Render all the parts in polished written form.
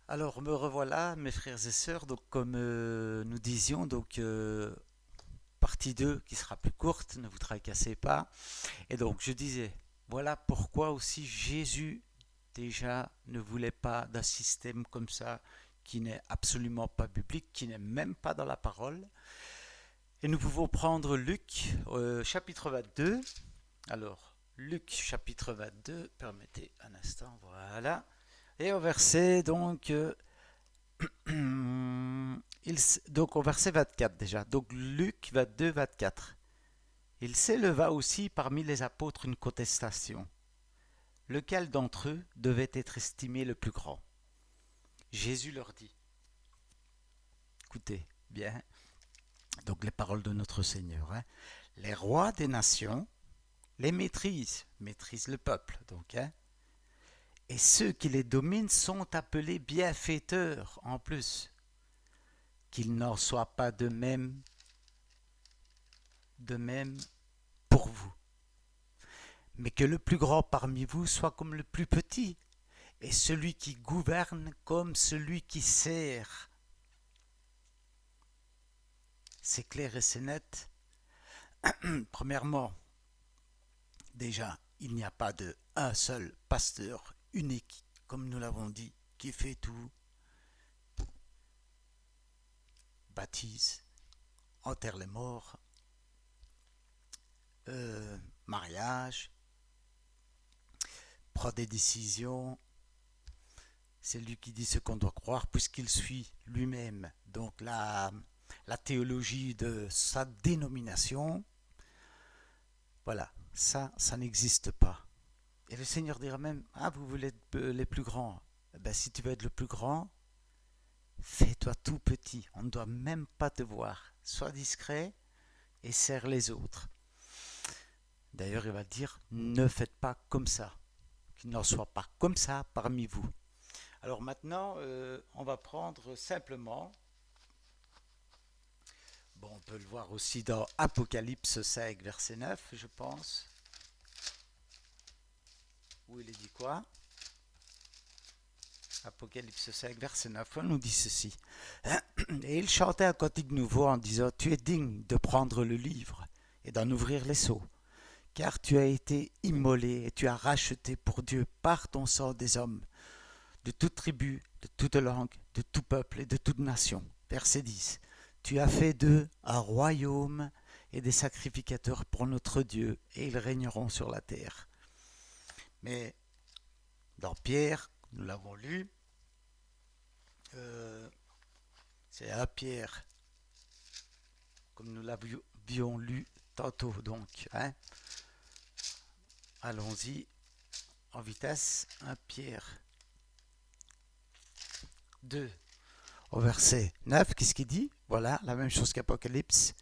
Alors me revoilà, mes frères et sœurs, donc comme nous disions, donc partie 2 qui sera plus courte, ne vous tracassez pas. Et donc je disais, voilà pourquoi aussi Jésus déjà ne voulait pas d'un système comme ça qui n'est absolument pas biblique, qui n'est même pas dans la parole. Et nous pouvons prendre Luc chapitre 22. Alors, Luc chapitre 22, permettez un instant, voilà. Et au verset donc donc au verset 24 déjà. Donc Luc 22, 24. Il s'éleva aussi parmi les apôtres une contestation. Lequel d'entre eux devait être estimé le plus grand? Jésus leur dit, écoutez bien, donc les paroles de notre Seigneur, hein. Les rois des nations les maîtrisent le peuple, donc, hein, et ceux qui les dominent sont appelés bienfaiteurs en plus. Qu'il n'en soit pas de même pour vous, mais que le plus grand parmi vous soit comme le plus petit, et celui qui gouverne comme celui qui sert. C'est clair et c'est net. Premièrement, déjà, il n'y a pas de un seul pasteur unique, comme nous l'avons dit, qui fait tout, baptise, enterre les morts, mariage, prend des décisions. C'est lui qui dit ce qu'on doit croire puisqu'il suit lui-même donc la théologie de sa dénomination. Voilà, ça n'existe pas. Et le Seigneur dira même, ah, vous voulez être les plus grands. Eh ben, si tu veux être le plus grand, fais-toi tout petit. On ne doit même pas te voir. Sois discret et sers les autres. D'ailleurs, il va dire, ne faites pas comme ça. Qu'il n'en soit pas comme ça parmi vous. Alors maintenant, on va prendre simplement, bon, on peut le voir aussi dans Apocalypse 5, verset 9, je pense, où il est dit quoi? Apocalypse 5, verset 9, on nous dit ceci. Et il chantait un cantique nouveau en disant, tu es digne de prendre le livre et d'en ouvrir les sceaux, car tu as été immolé et tu as racheté pour Dieu par ton sang des hommes, de toute tribu, de toute langue, de tout peuple et de toute nation. Verset 10. Tu as fait d'eux un royaume et des sacrificateurs pour notre Dieu, et ils régneront sur la terre. Mais dans Pierre, nous l'avons lu, euh, c'est à Pierre, comme nous l'avions lu tantôt, donc, hein. Allons-y en vitesse. 1 Pierre 2, au verset 9, qu'est-ce qu'il dit? Voilà, la même chose qu'Apocalypse.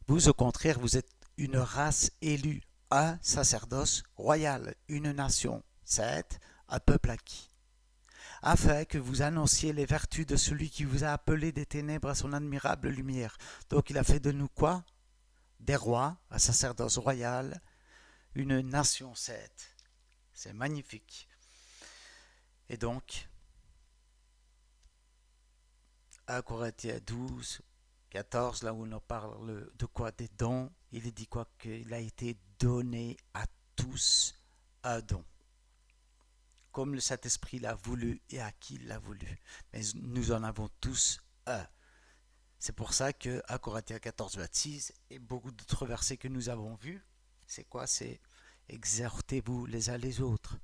Vous, au contraire, vous êtes une race élue, un sacerdoce royal, une nation sainte, un peuple acquis, afin que vous annonciez les vertus de celui qui vous a appelé des ténèbres à son admirable lumière. Donc il a fait de nous quoi? Des rois, un sacerdoce royal, une nation sainte. C'est magnifique. Et donc, 1 Corinthiens 12, 14, là où on en parle de quoi? Des dons. Il dit quoi? Qu'il a été donné à tous un don. Comme le Saint-Esprit l'a voulu et à qui il l'a voulu. Mais nous en avons tous un. C'est pour ça que à Corinthiens 14, 26 et beaucoup d'autres versets que nous avons vus, c'est quoi? C'est exhortez-vous les uns les autres.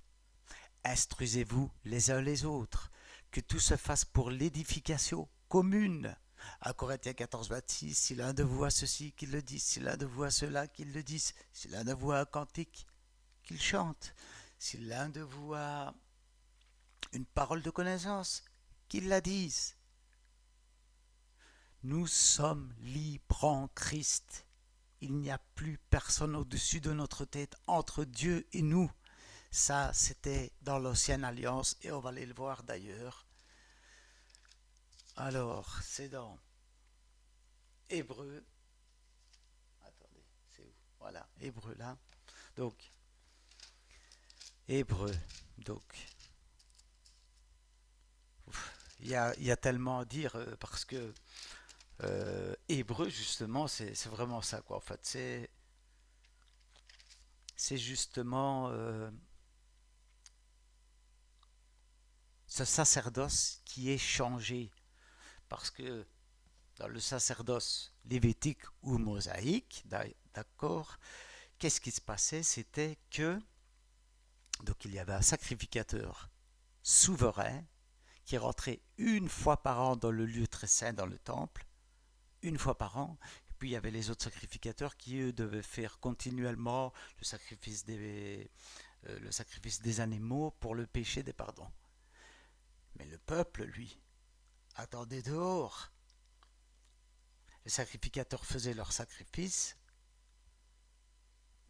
Instruisez-vous les uns les autres. Que tout se fasse pour l'édification commune. À Corinthiens 14, 26, si l'un de vous a ceci, qu'il le dise. Si l'un de vous a cela, qu'il le dise. Si l'un de vous a un cantique, qu'il chante. Si l'un de vous a une parole de connaissance, qu'il la dise. Nous sommes libres en Christ. Il n'y a plus personne au-dessus de notre tête entre Dieu et nous. Ça, c'était dans l'ancienne alliance et on va aller le voir d'ailleurs. Alors, c'est dans Hébreu. Attendez, c'est où? Voilà, Hébreu là. Donc, Hébreu. Donc, il y a tellement à dire parce que hébreu, justement, c'est vraiment ça, quoi. En fait, c'est justement ce sacerdoce qui est changé. Parce que dans le sacerdoce lévitique ou mosaïque, d'accord, qu'est-ce qui se passait? C'était que, donc il y avait un sacrificateur souverain qui rentrait une fois par an dans le lieu très saint, dans le temple, une fois par an. Et puis il y avait les autres sacrificateurs qui, eux, devaient faire continuellement le sacrifice des animaux pour le péché des pardons. Mais le peuple, lui, attendait dehors. Les sacrificateurs faisaient leur sacrifice,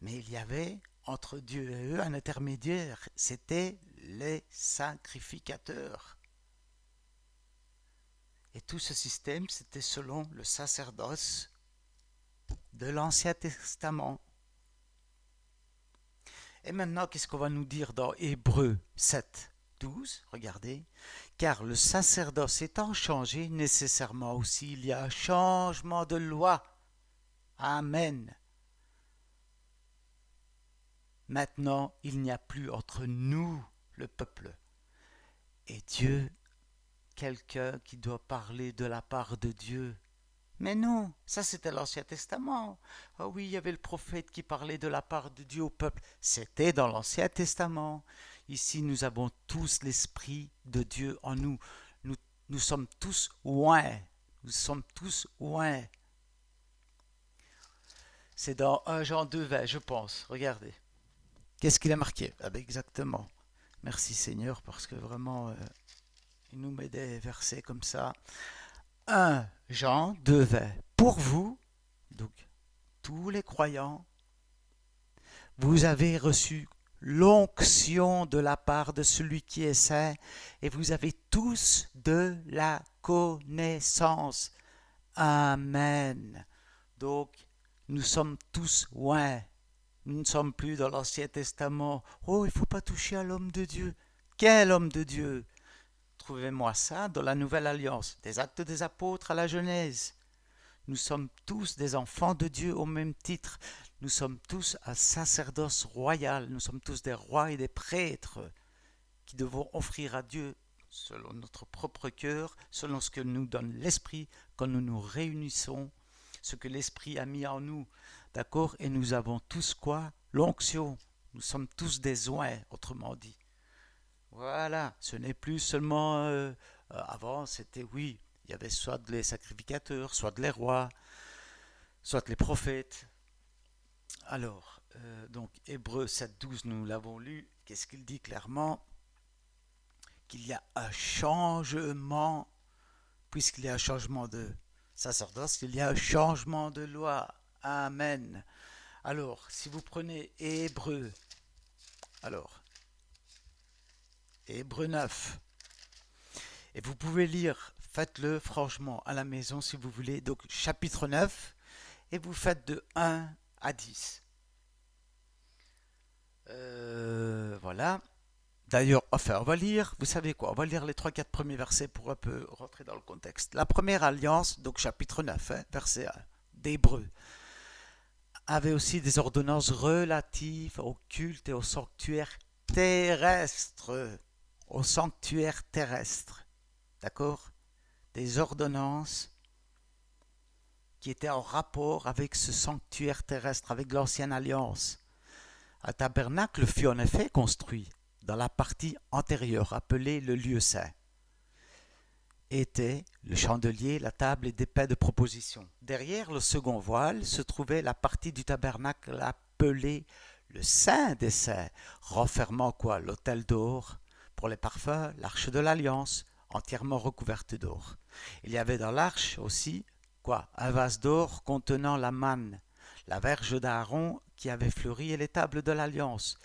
mais il y avait entre Dieu et eux un intermédiaire. C'était les sacrificateurs. Et tout ce système, c'était selon le sacerdoce de l'Ancien Testament. Et maintenant, qu'est-ce qu'on va nous dire dans Hébreux 7, 12? Regardez. Car le sacerdoce étant changé, nécessairement aussi, il y a un changement de loi. Amen. Maintenant, il n'y a plus entre nous, le peuple, et Dieu, quelqu'un qui doit parler de la part de Dieu. Mais non, ça c'était l'Ancien Testament. Ah oui, il y avait le prophète qui parlait de la part de Dieu au peuple. C'était dans l'Ancien Testament. Ici, nous avons tous l'Esprit de Dieu en nous. Nous, nous sommes tous oints. Nous sommes tous oints. C'est dans 1 Jean 2, 20, je pense. Regardez. Qu'est-ce qu'il a marqué? Ah ben exactement. Merci Seigneur, parce que vraiment, il nous met des versets comme ça. 1 Jean 2, 20. Pour vous, donc tous les croyants, vous avez reçu l'onction de la part de celui qui est saint, et vous avez tous de la connaissance. Amen. Donc, nous sommes tous oints. Nous ne sommes plus dans l'Ancien Testament. Oh, il ne faut pas toucher à l'homme de Dieu. Quel homme de Dieu? Trouvez-moi ça dans la Nouvelle Alliance, des Actes des Apôtres à la Genèse. Nous sommes tous des enfants de Dieu au même titre. Nous sommes tous un sacerdoce royal. Nous sommes tous des rois et des prêtres qui devons offrir à Dieu selon notre propre cœur, selon ce que nous donne l'Esprit quand nous nous réunissons, ce que l'Esprit a mis en nous. D'accord? Et nous avons tous quoi? L'onction. Nous sommes tous des oints, autrement dit. Voilà, ce n'est plus seulement avant, c'était oui, il y avait soit les sacrificateurs, soit les rois, soit les prophètes. Alors, donc Hébreux 7.12, nous l'avons lu. Qu'est-ce qu'il dit clairement? Qu'il y a un changement, puisqu'il y a un changement de sacerdoce, il y a un changement de loi. Amen. Alors, si vous prenez Hébreux, alors, Hébreux 9, et vous pouvez lire, faites-le franchement à la maison si vous voulez, donc chapitre 9, et vous faites de 1 à 10. Voilà. D'ailleurs, enfin, on va lire, vous savez quoi, on va lire les 3-4 premiers versets pour un peu rentrer dans le contexte. La première alliance, donc chapitre 9, verset 1, d'Hébreux, avait aussi des ordonnances relatives au culte et au sanctuaire terrestre. Au sanctuaire terrestre. D'accord? Des ordonnances qui étaient en rapport avec ce sanctuaire terrestre, avec l'ancienne alliance. Un tabernacle fut en effet construit dans la partie antérieure, appelée le lieu saint. Était le chandelier, la table et des pains de proposition. Derrière le second voile se trouvait la partie du tabernacle appelée le Saint des Saints, renfermant quoi? L'autel d'or pour les parfums, l'arche de l'alliance, entièrement recouverte d'or. Il y avait dans l'arche aussi quoi? Un vase d'or contenant la manne, la verge d'Aaron qui avait fleuri et les tables de l'alliance.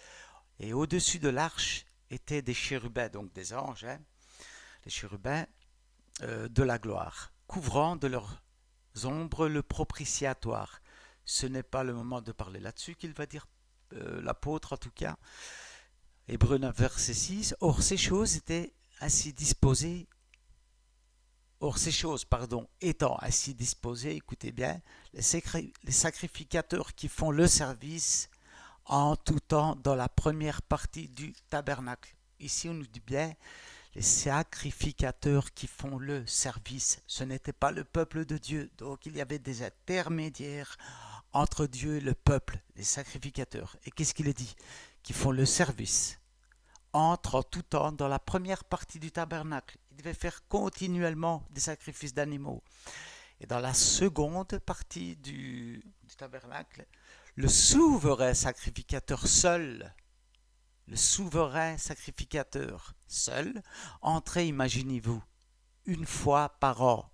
Et au-dessus de l'arche étaient des chérubins, donc des anges, les chérubins de la gloire, couvrant de leurs ombres le propitiatoire. Ce n'est pas le moment de parler là-dessus qu'il va dire l'apôtre en tout cas. Hébreux 9, verset 6. Or, ces choses étaient ainsi disposées Or, ces choses, étant ainsi disposées, écoutez bien, les sacrificateurs qui font le service en tout temps dans la première partie du tabernacle. Ici, on nous dit bien les sacrificateurs qui font le service. Ce n'était pas le peuple de Dieu. Donc, il y avait des intermédiaires entre Dieu et le peuple, les sacrificateurs. Et qu'est-ce qu'il est dit? Qui font le service. Entre en tout temps dans la première partie du tabernacle. Il devait faire continuellement des sacrifices d'animaux. Et dans la seconde partie du tabernacle, le souverain sacrificateur seul, entrait, imaginez-vous, une fois par an,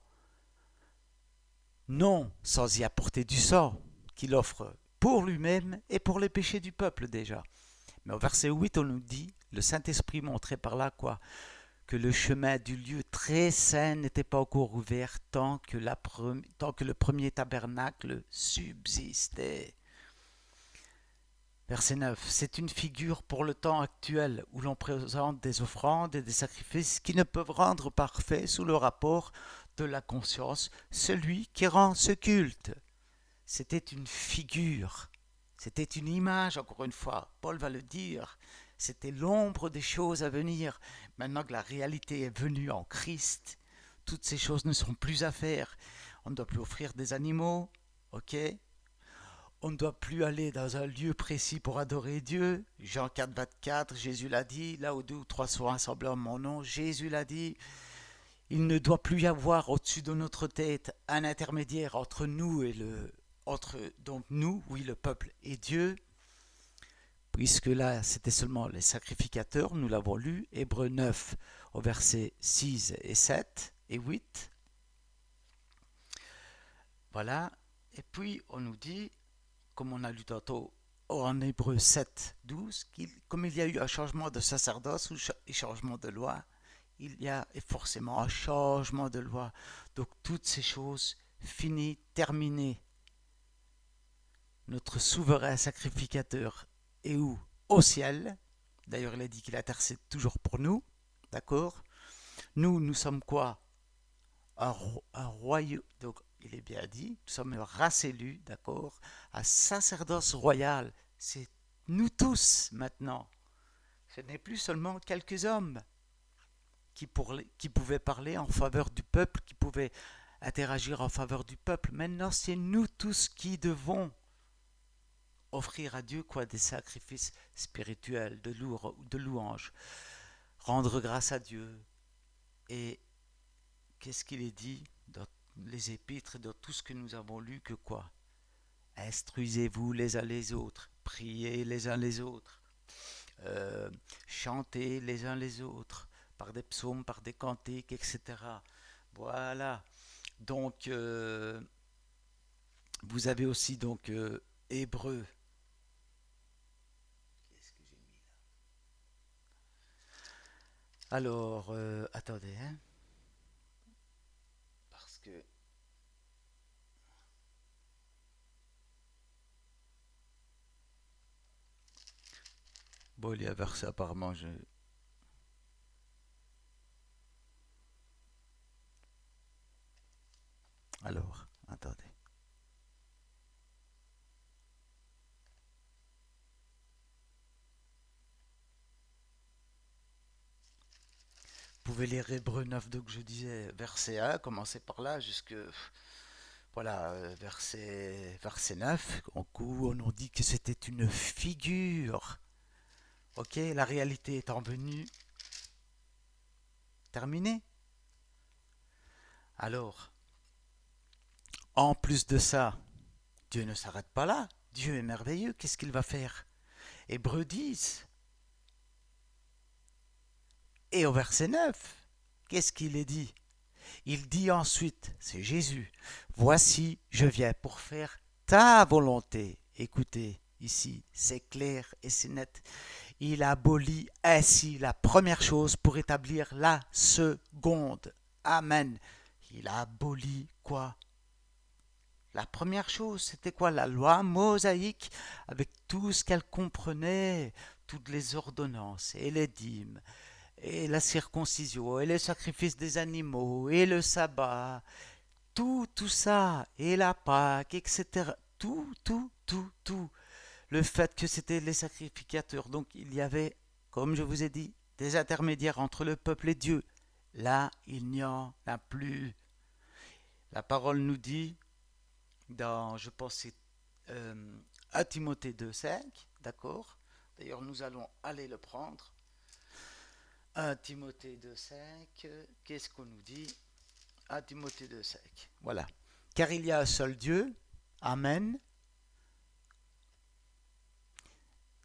non sans y apporter du sang qu'il offre pour lui-même et pour les péchés du peuple déjà. Mais au verset 8, on nous dit, le Saint-Esprit montrait par là quoi? Que le chemin du lieu très saint n'était pas encore ouvert tant que le premier tabernacle subsistait. Verset 9. C'est une figure pour le temps actuel où l'on présente des offrandes et des sacrifices qui ne peuvent rendre parfait sous le rapport de la conscience celui qui rend ce culte. C'était une figure, c'était une image, encore une fois, Paul va le dire, c'était l'ombre des choses à venir. Maintenant que la réalité est venue en Christ, toutes ces choses ne sont plus à faire. On ne doit plus offrir des animaux, ok? On ne doit plus aller dans un lieu précis pour adorer Dieu. Jean 4, 24, Jésus l'a dit, là où 2 ou 3 sont rassemblés en mon nom, Jésus l'a dit. Il ne doit plus y avoir au-dessus de notre tête un intermédiaire entre nous et le peuple et Dieu, puisque là c'était seulement les sacrificateurs, nous l'avons lu, Hébreux 9 au verset 6 et 7 et 8. Voilà, et puis on nous dit, comme on a lu tantôt en Hébreux 7, 12, comme il y a eu un changement de sacerdoce ou un changement de loi, il y a forcément un changement de loi. Donc toutes ces choses finies, terminées. Notre souverain sacrificateur est où? Au ciel. D'ailleurs, il a dit qu'il intercède toujours pour nous. D'accord? Nous sommes quoi? Un royaume. Donc, il est bien dit, nous sommes une race élue, d'accord? Un sacerdoce royal. C'est nous tous maintenant. Ce n'est plus seulement quelques hommes qui pouvaient parler en faveur du peuple, qui pouvaient interagir en faveur du peuple. Maintenant, c'est nous tous qui devons offrir à Dieu quoi? Des sacrifices spirituels, de louanges, rendre grâce à Dieu. Et qu'est-ce qu'il est dit dans les épîtres, dans tout ce que nous avons lu, que quoi? Instruisez-vous les uns les autres, priez les uns les autres, chantez les uns les autres, par des psaumes, par des cantiques, etc. Voilà. Donc, vous avez aussi donc Hébreux. Alors, attendez, hein, parce que bon, il y a verset apparemment. Alors, attendez. Vous pouvez lire Hébreux 9, donc je disais verset 1, commencer par là, jusque voilà, verset 9, où on nous dit que c'était une figure. Ok, la réalité étant venue, terminée. Alors, en plus de ça, Dieu ne s'arrête pas là. Dieu est merveilleux. Qu'est-ce qu'il va faire? Hébreux 10. Et au verset 9, qu'est-ce qu'il est dit? Il dit ensuite, c'est Jésus, voici, je viens pour faire ta volonté. Écoutez, ici, c'est clair et c'est net. Il abolit ainsi la première chose pour établir la seconde. Amen. Il a aboli quoi? La première chose, c'était quoi? La loi mosaïque, avec tout ce qu'elle comprenait, toutes les ordonnances et les dîmes, et la circoncision, et le sacrifice des animaux, et le sabbat, tout ça, et la Pâque, etc. Tout. Le fait que c'était les sacrificateurs. Donc il y avait, comme je vous ai dit, des intermédiaires entre le peuple et Dieu. Là, il n'y en a plus. La parole nous dit, dans, je pense, c'est euh, 1 Timothée 2,5, d'accord. D'ailleurs, nous allons aller le prendre. 1 Timothée 2,5, qu'est-ce qu'on nous dit? 1 Timothée 2,5, voilà. Car il y a un seul Dieu, Amen,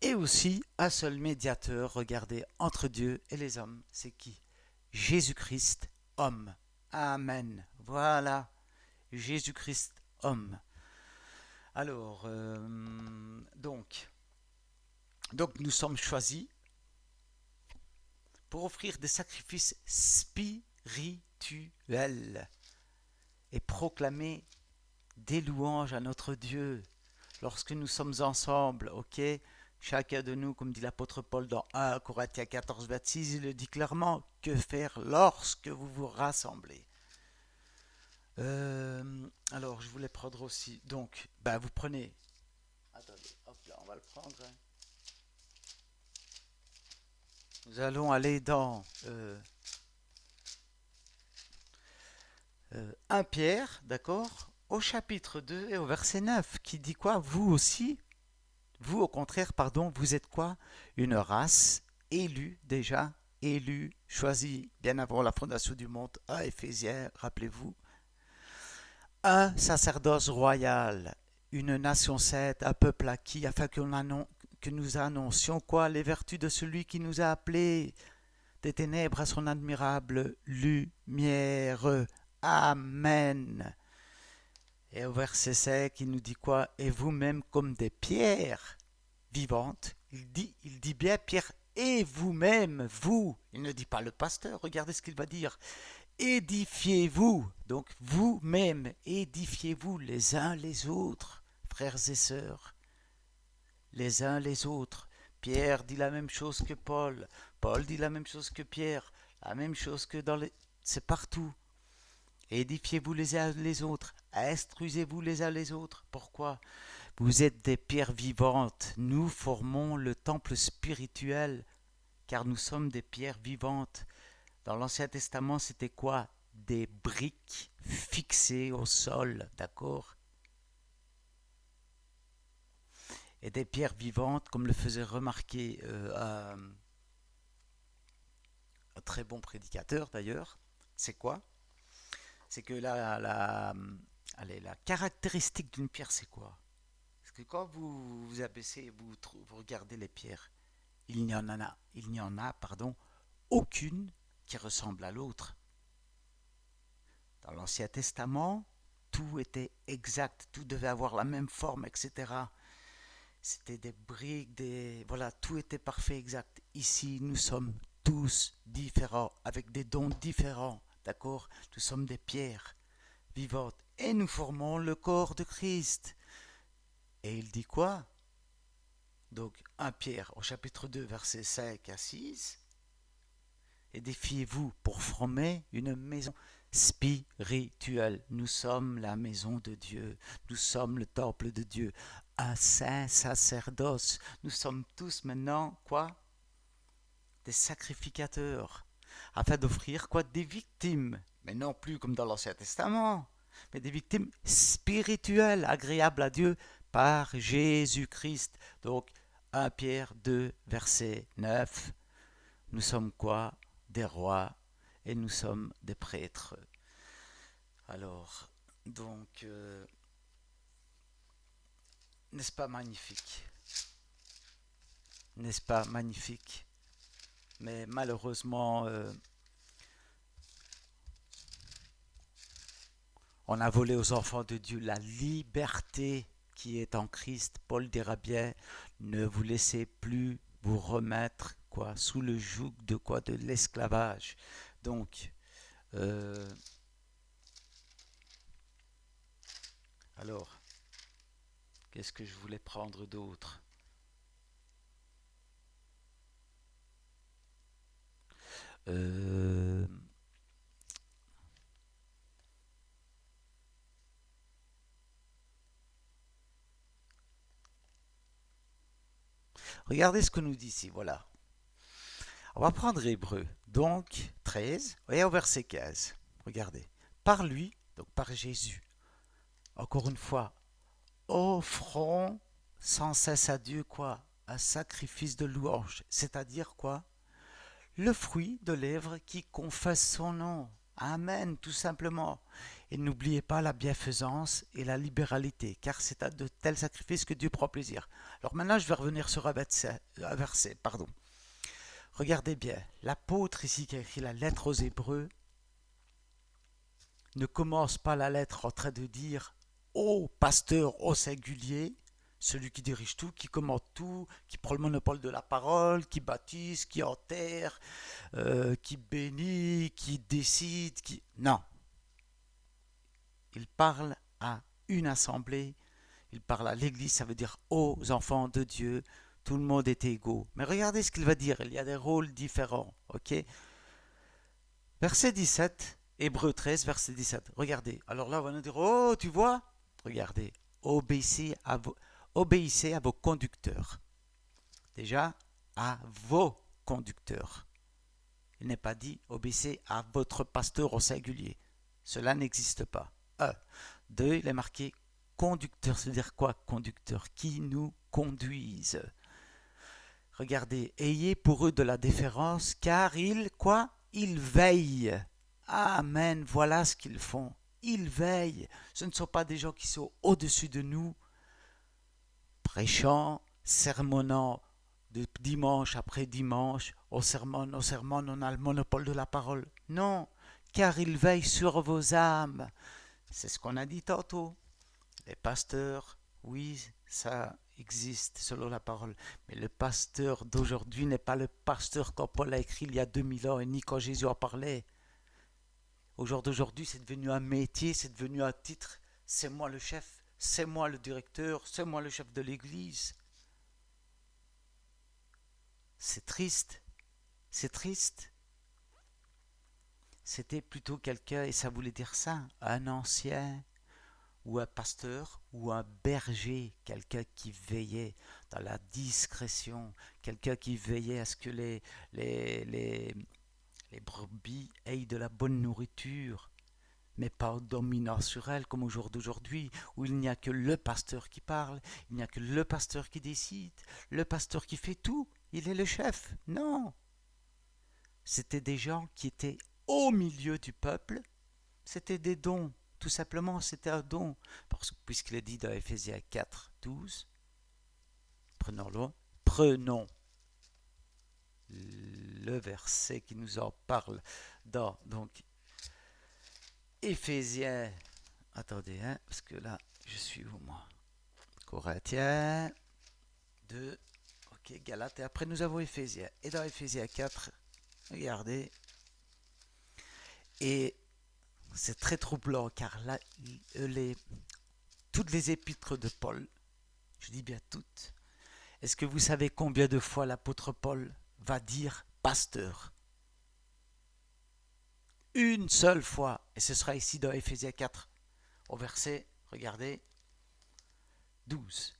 et aussi un seul médiateur, regardez, entre Dieu et les hommes. C'est qui? Jésus-Christ, homme. Amen. Voilà, Jésus-Christ, homme. Alors, donc nous sommes choisis pour offrir des sacrifices spirituels et proclamer des louanges à notre Dieu. Lorsque nous sommes ensemble, ok, chacun de nous, comme dit l'apôtre Paul dans 1 Corinthiens 14, 26, il le dit clairement, que faire lorsque vous vous rassemblez. Alors, je voulais prendre aussi, donc, vous prenez, attendez, hop là, on va le prendre. Nous allons aller dans 1 Pierre, d'accord, au chapitre 2 et au verset 9, qui dit quoi? Vous aussi, vous au contraire, pardon, vous êtes quoi? Une race élue déjà, élue, choisie bien avant la fondation du monde, à Éphésiens, rappelez-vous. Un sacerdoce royal, une nation sainte, un peuple acquis, afin que nous annoncions quoi? Les vertus de celui qui nous a appelés des ténèbres à son admirable lumière. Amen. Et au verset 5, il nous dit quoi? Et vous-même comme des pierres vivantes. Il dit bien pierre et vous-même, vous. Il ne dit pas le pasteur, regardez ce qu'il va dire. Édifiez-vous. Donc vous-même, édifiez-vous les uns les autres, frères et sœurs. Les uns les autres. Pierre dit la même chose que Paul. Paul dit la même chose que Pierre. La même chose que dans les... C'est partout. Édifiez-vous les uns les autres. Instruisez-vous les uns les autres. Pourquoi? Vous êtes des pierres vivantes. Nous formons le temple spirituel, car nous sommes des pierres vivantes. Dans l'Ancien Testament, c'était quoi? Des briques fixées au sol, d'accord? Et des pierres vivantes, comme le faisait remarquer un très bon prédicateur d'ailleurs, c'est quoi? C'est que la caractéristique d'une pierre, c'est quoi? Parce que quand vous abaissez, vous regardez les pierres, il n'y en a, aucune qui ressemble à l'autre. Dans l'Ancien Testament, tout était exact, tout devait avoir la même forme, etc. C'était des briques, voilà, tout était parfait, exact. Ici, nous sommes tous différents, avec des dons différents, d'accord? Nous sommes des pierres vivantes et nous formons le corps de Christ. Et il dit quoi? Donc, 1 Pierre au chapitre 2, versets 5 à 6. Édifiez-vous pour former une maison spirituelle. Nous sommes la maison de Dieu. Nous sommes le temple de Dieu. Un saint sacerdoce. Nous sommes tous maintenant, quoi? Des sacrificateurs. Afin d'offrir quoi? Des victimes. Mais non plus comme dans l'Ancien Testament. Mais des victimes spirituelles, agréables à Dieu par Jésus-Christ. Donc, 1 Pierre 2, verset 9. Nous sommes quoi? Des rois et nous sommes des prêtres. Alors, donc, n'est-ce pas magnifique? N'est-ce pas magnifique? Mais malheureusement, on a volé aux enfants de Dieu la liberté qui est en Christ. Paul dira bien, ne vous laissez plus vous remettre quoi sous le joug de quoi? De l'esclavage. Donc, alors, qu'est-ce que je voulais prendre d'autre? Euh, regardez ce que nous dit ici, voilà. On va prendre Hébreu, donc 13, et au verset 15. Regardez. Par lui, donc par Jésus, encore une fois, offrons sans cesse à Dieu quoi? Un sacrifice de louange, c'est-à-dire quoi? Le fruit de lèvres qui confesse son nom. Amen, tout simplement. Et n'oubliez pas la bienfaisance et la libéralité, car c'est à de tels sacrifices que Dieu prend plaisir. Alors maintenant, je vais revenir sur un verset, pardon. Regardez bien, l'apôtre ici qui a écrit la lettre aux Hébreux ne commence pas la lettre en train de dire ô pasteur au singulier, celui qui dirige tout, qui commande tout, qui prend le monopole de la parole, qui baptise, qui enterre, qui bénit, qui décide, qui... Non. Il parle à une assemblée, il parle à l'église, ça veut dire aux enfants de Dieu, tout le monde est égaux. Mais regardez ce qu'il va dire, il y a des rôles différents, ok? Verset 17, Hébreu 13, verset 17. Regardez. Alors là, on va nous dire, oh, tu vois? Regardez. Obéissez à vos conducteurs. Déjà, à vos conducteurs. Il n'est pas dit obéissez à votre pasteur au singulier. Cela n'existe pas. 1. 2. Il est marqué conducteur. C'est-à-dire quoi, conducteur? Qui nous conduisent. Regardez, ayez pour eux de la déférence, car ils, quoi? Ils veillent. Amen, voilà ce qu'ils font. Ils veillent. Ce ne sont pas des gens qui sont au-dessus de nous, prêchant, sermonnant de dimanche après dimanche, au sermon, on a le monopole de la parole. Non, car ils veillent sur vos âmes. C'est ce qu'on a dit tantôt. Les pasteurs, oui, ça existe selon la parole. Mais le pasteur d'aujourd'hui n'est pas le pasteur quand Paul a écrit il y a 2000 ans et ni quand Jésus en parlait. Au jour d'aujourd'hui, c'est devenu un métier, c'est devenu un titre. C'est moi le chef, c'est moi le directeur, c'est moi le chef de l'église. C'est triste, c'est triste. C'était plutôt quelqu'un, et ça voulait dire ça, un ancien, ou un pasteur, ou un berger, quelqu'un qui veillait dans la discrétion, quelqu'un qui veillait à ce que les, les, les brebis aient de la bonne nourriture, mais pas dominant sur elles comme au jour d'aujourd'hui, où il n'y a que le pasteur qui parle, il n'y a que le pasteur qui décide, le pasteur qui fait tout, il est le chef. Non, c'était des gens qui étaient au milieu du peuple, c'était des dons, tout simplement, c'était un don. Puisqu'il est dit dans Éphésiens 4, 12, prenons-le, prenons le verset qui nous en parle dans donc Éphésiens, attendez, hein, parce que là, je suis où moi? Corinthiens 2, ok, Galates, et après nous avons Éphésiens. Et dans Éphésiens 4, regardez, et c'est très troublant car là, toutes les épîtres de Paul, je dis bien toutes, est-ce que vous savez combien de fois l'apôtre Paul va dire pasteur? Une seule fois, et ce sera ici dans Éphésiens 4, au verset, regardez, 12.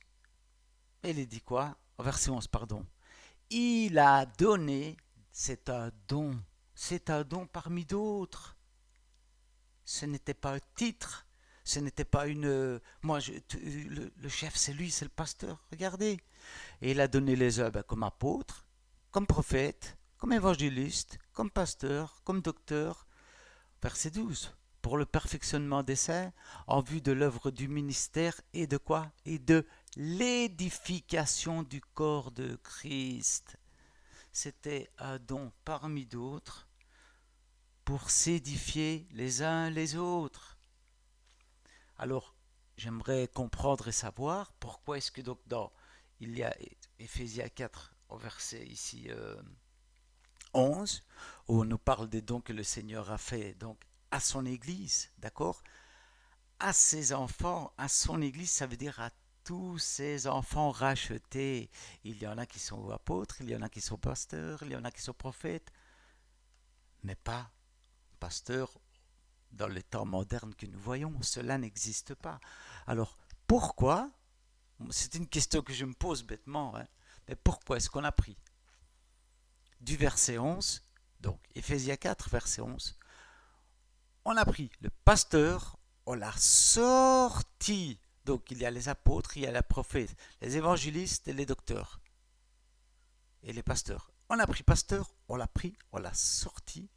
Et il dit quoi? Au verset 11, pardon. Il a donné, c'est un don parmi d'autres. Ce n'était pas un titre, ce n'était pas une... le chef, c'est lui, c'est le pasteur, regardez. Et il a donné les uns comme apôtres, comme prophètes, comme évangélistes, comme pasteurs, comme docteurs. Verset 12. Pour le perfectionnement des saints, en vue de l'œuvre du ministère et de quoi? Et de l'édification du corps de Christ. C'était un don parmi d'autres pour s'édifier les uns les autres. Alors, j'aimerais comprendre et savoir pourquoi est-ce que donc il y a Éphésiens 4 au verset ici 11 où on nous parle des dons que le Seigneur a fait donc à son Église, d'accord? À ses enfants, à son Église, ça veut dire à tous ses enfants rachetés. Il y en a qui sont apôtres, il y en a qui sont pasteurs, il y en a qui sont prophètes. mais pas pasteur dans les temps modernes que nous voyons. Cela n'existe pas. Alors, pourquoi? C'est une question que je me pose bêtement, hein, mais pourquoi est-ce qu'on a pris du verset 11, donc Éphésiens 4, verset 11, on a pris le pasteur, on l'a sorti. Donc il y a les apôtres, il y a les prophètes, les évangélistes et les docteurs. Et les pasteurs. On a pris pasteur, on l'a pris, on l'a sorti.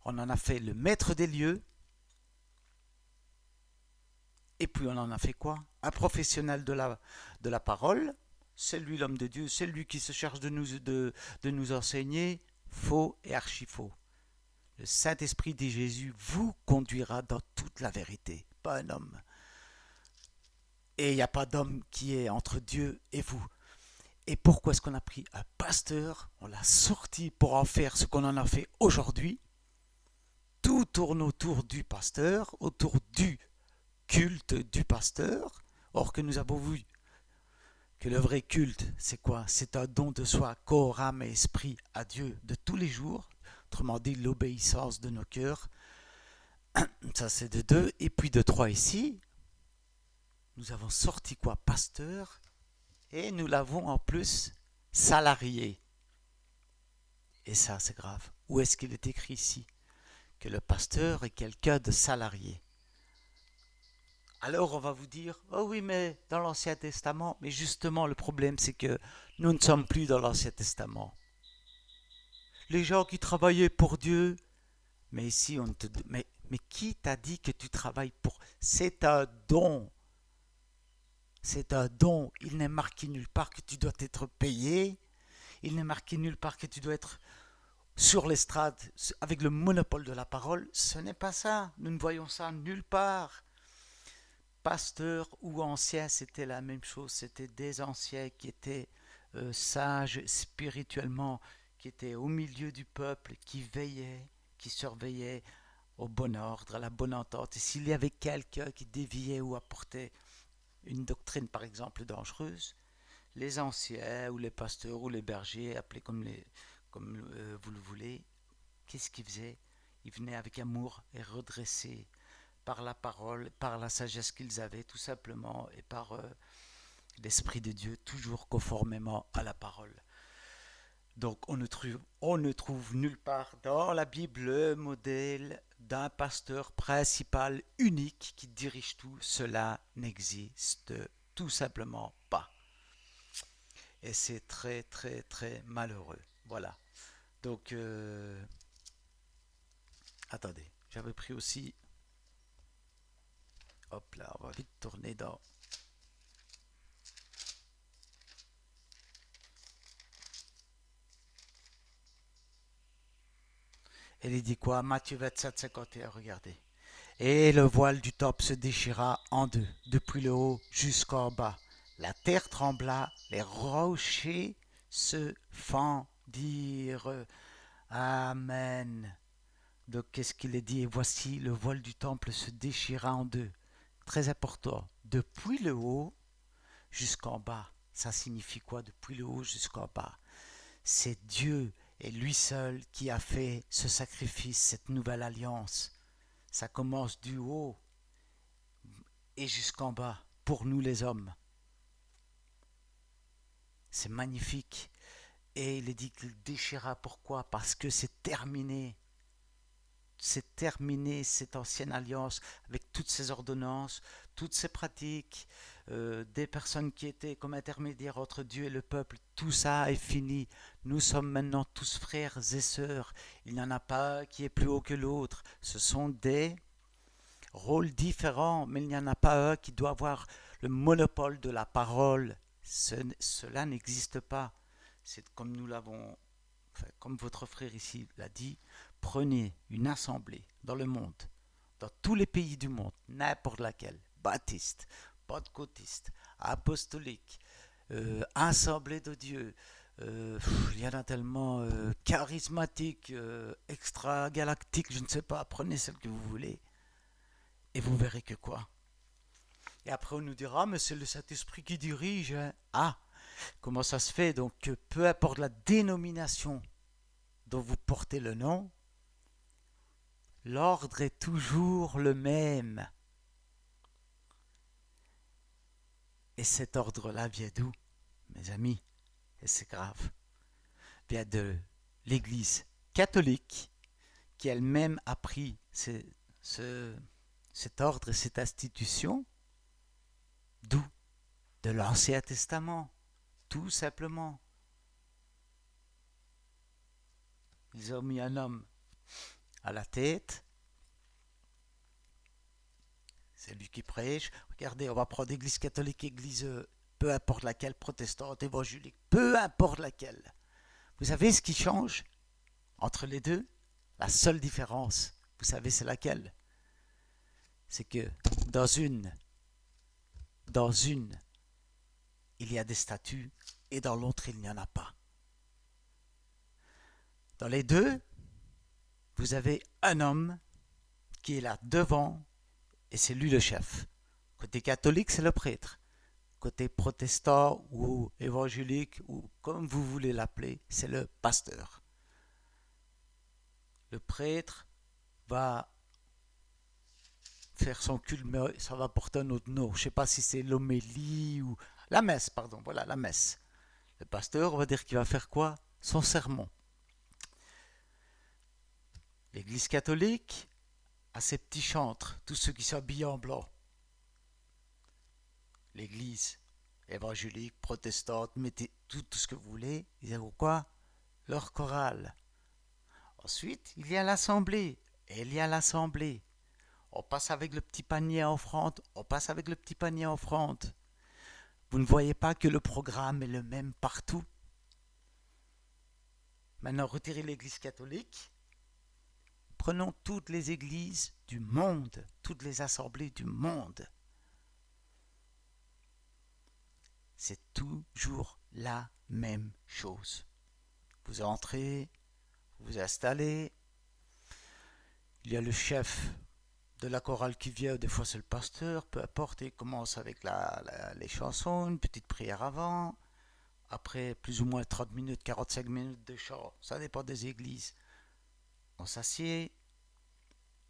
On en a fait le maître des lieux. Et puis on en a fait quoi? Un professionnel de la parole. C'est lui l'homme de Dieu, c'est lui qui se charge de nous enseigner. Faux et archi-faux. Le Saint-Esprit dit Jésus vous conduira dans toute la vérité, pas un homme. Et il n'y a pas d'homme qui est entre Dieu et vous. Et pourquoi est-ce qu'on a pris un pasteur, on l'a sorti pour en faire ce qu'on en a fait aujourd'hui? Tout tourne autour du pasteur, autour du culte du pasteur. Or que nous avons vu que le vrai culte, c'est quoi? C'est un don de soi, corps, âme et esprit à Dieu de tous les jours. Autrement dit, l'obéissance de nos cœurs. Ça, c'est de 2. Et puis de 3 ici, nous avons sorti quoi? Pasteur. Et nous l'avons en plus salarié. Et ça, c'est grave. Où est-ce qu'il est écrit ici? Que le pasteur est quelqu'un de salarié. Alors on va vous dire, oh oui, mais dans l'Ancien Testament, mais justement le problème c'est que nous ne sommes plus dans l'Ancien Testament. Les gens qui travaillaient pour Dieu, mais ici on te dit, mais qui t'a dit que tu travailles pour? C'est un don. C'est un don. Il n'est marqué nulle part que tu dois être payé. Il n'est marqué nulle part que tu dois être sur l'estrade avec le monopole de la parole. Ce n'est pas ça. Nous ne voyons ça nulle part. Pasteur ou ancien, c'était la même chose. C'était des anciens qui étaient sages spirituellement, qui étaient au milieu du peuple, qui veillaient, qui surveillaient au bon ordre, à la bonne entente. Et s'il y avait quelqu'un qui déviait ou apportait une doctrine, par exemple, dangereuse, les anciens ou les pasteurs ou les bergers, appelés comme vous le voulez, qu'est-ce qu'ils faisaient? Ils venaient avec amour et redresser par la parole, par la sagesse qu'ils avaient, tout simplement, et par l'Esprit de Dieu, toujours conformément à la parole. Donc on ne trouve nulle part dans la Bible le modèle d'un pasteur principal unique qui dirige tout. Cela n'existe tout simplement pas. Et c'est très très très malheureux. Voilà. Donc, attendez, j'avais pris aussi... Hop là, on va vite tourner dans... Elle dit quoi? Matthieu 27, 51, regardez. Et le voile du temple se déchira en deux, depuis le haut jusqu'en bas. La terre trembla, les rochers se fendirent. Amen. Donc, qu'est-ce qu'il est dit? Et voici, le voile du temple se déchira en deux. Très important. Depuis le haut jusqu'en bas. Ça signifie quoi? Depuis le haut jusqu'en bas. C'est Dieu et lui seul qui a fait ce sacrifice, cette nouvelle alliance. Ça commence du haut et jusqu'en bas, pour nous les hommes. C'est magnifique. Et il est dit qu'il déchira. Pourquoi? Parce que c'est terminé. C'est terminé cette ancienne alliance avec toutes ces ordonnances, toutes ces pratiques, des personnes qui étaient comme intermédiaires entre Dieu et le peuple. Tout ça est fini. Nous sommes maintenant tous frères et sœurs. Il n'y en a pas qui est plus haut que l'autre. Ce sont des rôles différents, mais il n'y en a pas un qui doit avoir le monopole de la parole. Cela n'existe pas. C'est comme nous l'avons, enfin, comme votre frère ici l'a dit, prenez une assemblée dans le monde, dans tous les pays du monde, n'importe laquelle, baptiste, pentecôtiste, apostolique, assemblée de Dieu, il y en a tellement, charismatique, extra-galactique, je ne sais pas, prenez celle que vous voulez, et vous verrez que quoi. Et après on nous dira, mais c'est le Saint-Esprit qui dirige, hein. Ah, comment ça se fait? Donc peu importe la dénomination dont vous portez le nom, L'ordre est toujours le même. Et cet ordre-là vient d'où, mes amis? Et c'est grave. Vient de l'Église catholique, qui elle-même a pris cet ordre et cette institution. D'où? De l'Ancien Testament, tout simplement. Ils ont mis un homme à la tête. C'est lui qui prêche. Regardez, on va prendre église catholique, église peu importe laquelle, protestante, évangélique, peu importe laquelle. Vous savez ce qui change entre les deux? La seule différence, vous savez c'est laquelle? C'est que dans une, il y a des statuts et dans l'autre, il n'y en a pas. Dans les deux, vous avez un homme qui est là devant et c'est lui le chef. Côté catholique, c'est le prêtre. Côté protestant ou évangélique ou comme vous voulez l'appeler, c'est le pasteur. Le prêtre va faire son culte, mais ça va porter un autre nom. Je ne sais pas si c'est l'homélie ou la messe, pardon, voilà, la messe. Le pasteur, on va dire qu'il va faire quoi? Son sermon. L'église catholique a ses petits chantres, tous ceux qui sont habillés en blanc. L'église évangélique, protestante, mettez tout ce que vous voulez, ils ont quoi? Leur chorale. Ensuite, il y a l'assemblée. Et il y a l'assemblée. On passe avec le petit panier à offrande. On passe avec le petit panier à offrande. Vous ne voyez pas que le programme est le même partout? Maintenant, retirez l'église catholique. Prenons toutes les églises du monde, toutes les assemblées du monde. C'est toujours la même chose. Vous entrez, vous vous installez, il y a le chef de la chorale qui vient, des fois c'est le pasteur, peu importe, il commence avec les chansons, une petite prière avant, après plus ou moins 30 minutes, 45 minutes de chant, ça dépend des églises. On s'assied,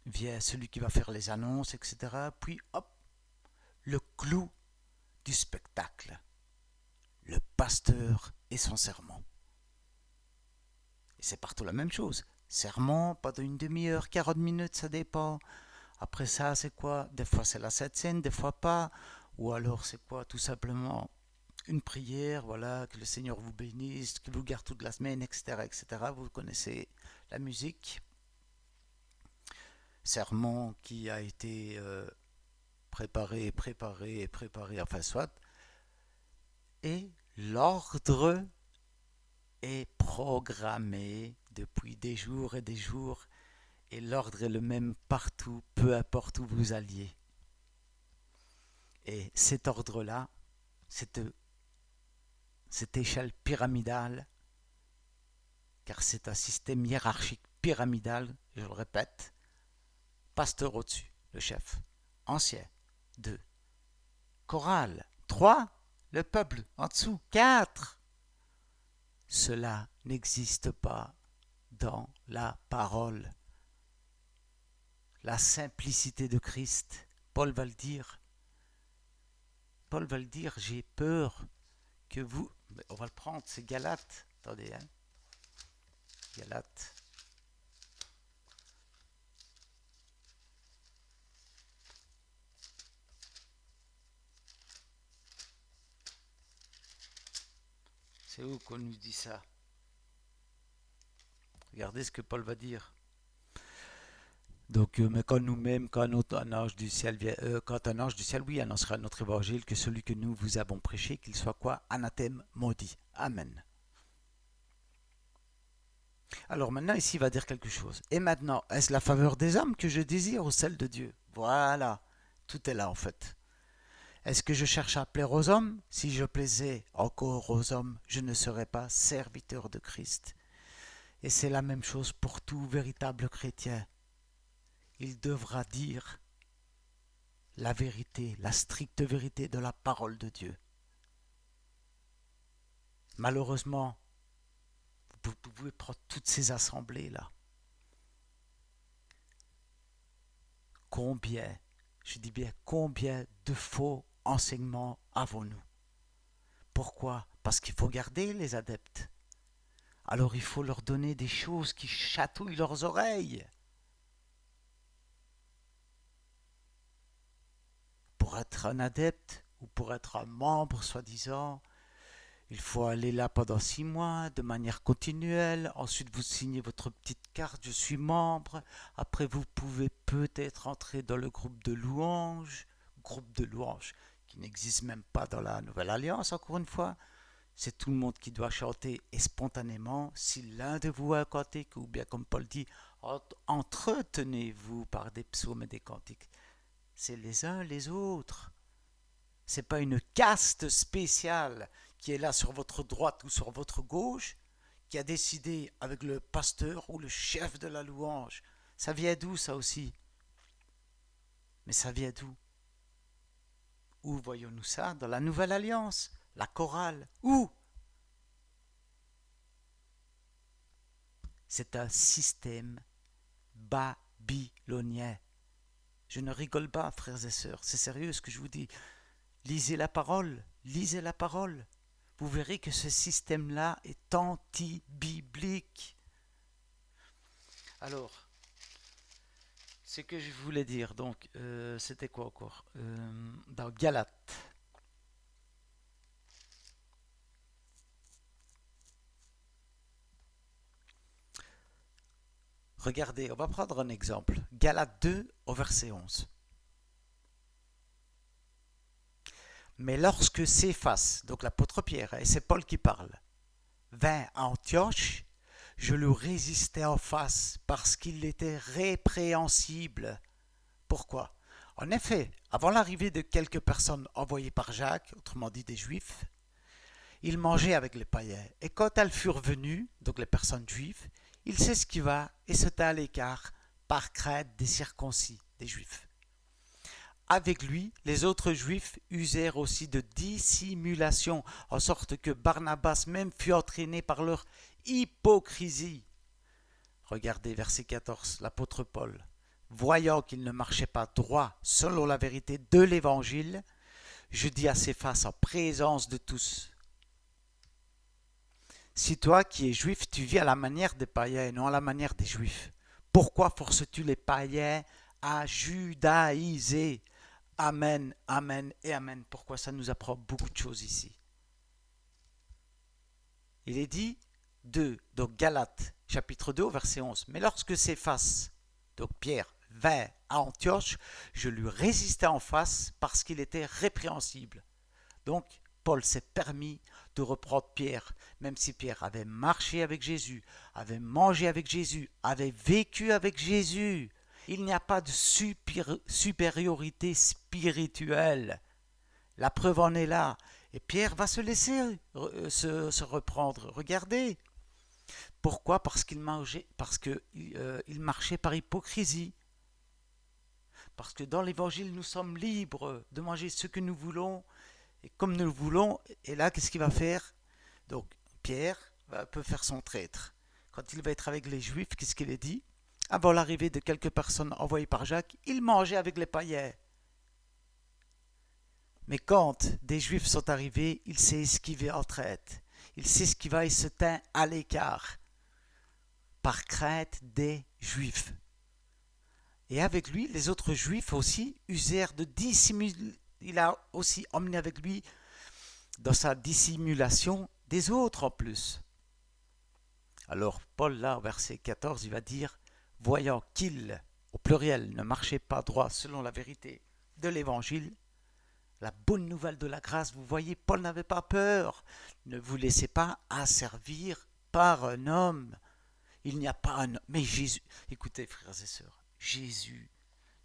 vient celui qui va faire les annonces, etc. Puis hop, le clou du spectacle, le pasteur et son sermon. Et c'est partout la même chose. Sermon, pas d'une demi-heure, 40 minutes, ça dépend. Après ça, c'est quoi? Des fois, c'est la Sainte Seine, des fois pas. Ou alors, c'est quoi? Tout simplement une prière, voilà, que le Seigneur vous bénisse, qu'il vous garde toute la semaine, etc., etc. Vous connaissez la musique. Sermon qui a été préparé, enfin soit. Et l'ordre est programmé depuis des jours et des jours. Et l'ordre est le même partout, peu importe où vous alliez. Et cet ordre-là, cette échelle pyramidale, car c'est un système hiérarchique pyramidal, je le répète, pasteur au-dessus, le chef, ancien, 2, chorale, 3, le peuple en dessous, 4. Cela n'existe pas dans la parole. La simplicité de Christ, Paul va le dire. Paul va le dire, j'ai peur que vous... On va le prendre, c'est Galates. Attendez, hein. Galates. C'est où qu'on nous dit ça? Regardez ce que Paul va dire. Donc, mais quand nous-mêmes, quand un ange du ciel vient, quand un ange du ciel, oui, annoncera notre évangile, que celui que nous vous avons prêché, qu'il soit quoi? Anathème, maudit. Amen. Alors maintenant, ici, il va dire quelque chose. Et maintenant, est-ce la faveur des hommes que je désire ou celle de Dieu? Voilà, tout est là en fait. Est-ce que je cherche à plaire aux hommes? Si je plaisais encore aux hommes, je ne serais pas serviteur de Christ. Et c'est la même chose pour tout véritable chrétien. Il devra dire la vérité, la stricte vérité de la parole de Dieu. Malheureusement, vous pouvez prendre toutes ces assemblées-là. combien, je dis bien combien de faux enseignements avons-nous? Pourquoi? Parce qu'il faut garder les adeptes. Alors il faut leur donner des choses qui chatouillent leurs oreilles. Pour être un adepte ou pour être un membre, soi-disant, il faut aller là pendant 6 mois de manière continuelle. Ensuite, vous signez votre petite carte, je suis membre. Après, vous pouvez peut-être entrer dans le groupe de louanges qui n'existe même pas dans la Nouvelle Alliance, encore une fois. C'est tout le monde qui doit chanter et spontanément, si l'un de vous a un cantique, ou bien comme Paul dit, entretenez-vous par des psaumes et des cantiques. C'est les uns les autres. C'est pas une caste spéciale qui est là sur votre droite ou sur votre gauche, qui a décidé avec le pasteur ou le chef de la louange. Ça vient d'où ça aussi? Mais ça vient d'où? Où voyons-nous ça? Dans la Nouvelle Alliance, la chorale. Où? C'est un système babylonien. Je ne rigole pas, frères et sœurs, c'est sérieux ce que je vous dis. Lisez la parole, lisez la parole. Vous verrez que ce système-là est anti-biblique. Alors, ce que je voulais dire, donc, c'était quoi encore dans Galates. Regardez, on va prendre un exemple. Galates 2 au verset 11. Mais lorsque Céphas, donc l'apôtre Pierre, et c'est Paul qui parle, vint à Antioche, je lui résistais en face parce qu'il était répréhensible. Pourquoi? En effet, avant l'arrivée de quelques personnes envoyées par Jacques, autrement dit des Juifs, il mangeait avec les païens. Et quand elles furent venues, donc les personnes juives, il s'esquiva et se tint à l'écart par crainte des circoncis, des Juifs. Avec lui, les autres Juifs usèrent aussi de dissimulation, en sorte que Barnabas même fut entraîné par leur hypocrisie. Regardez verset 14, l'apôtre Paul. Voyant qu'il ne marchait pas droit selon la vérité de l'Évangile, je dis à Céphas en présence de tous. Si toi qui es juif, tu vis à la manière des païens et non à la manière des juifs, pourquoi forces-tu les païens à judaïser? Amen, amen et amen. Pourquoi ça nous apprend beaucoup de choses ici. Il est dit donc Galates, chapitre 2, verset 11. Mais lorsque Céphas, donc Pierre, vint à Antioche, je lui résistais en face parce qu'il était répréhensible. Donc, Paul s'est permis de reprendre Pierre, même si Pierre avait marché avec Jésus, avait mangé avec Jésus, avait vécu avec Jésus. Il n'y a pas de supériorité spirituelle. La preuve en est là. Et Pierre va se laisser se reprendre. Regardez. Pourquoi? Parce qu'il marchait par hypocrisie. Parce que dans l'évangile, nous sommes libres de manger ce que nous voulons et comme nous le voulons. Et là, qu'est-ce qu'il va faire? Donc, Pierre peut faire son traître. Quand il va être avec les Juifs, qu'est-ce qu'il est dit? Avant l'arrivée de quelques personnes envoyées par Jacques, il mangeait avec les païens. Mais quand des Juifs sont arrivés, il s'est esquivé en traite. Il s'esquiva et se tint à l'écart, par crainte des Juifs. Et avec lui, les autres Juifs aussi usèrent de dissimulation. Il a aussi emmené avec lui, dans sa dissimulation, des autres en plus. Alors Paul, là, au verset 14, il va dire, voyant qu'il, au pluriel, ne marchait pas droit selon la vérité de l'Évangile, la bonne nouvelle de la grâce, vous voyez, Paul n'avait pas peur. Ne vous laissez pas asservir par un homme. Il n'y a pas un homme. Mais Jésus, écoutez frères et sœurs, Jésus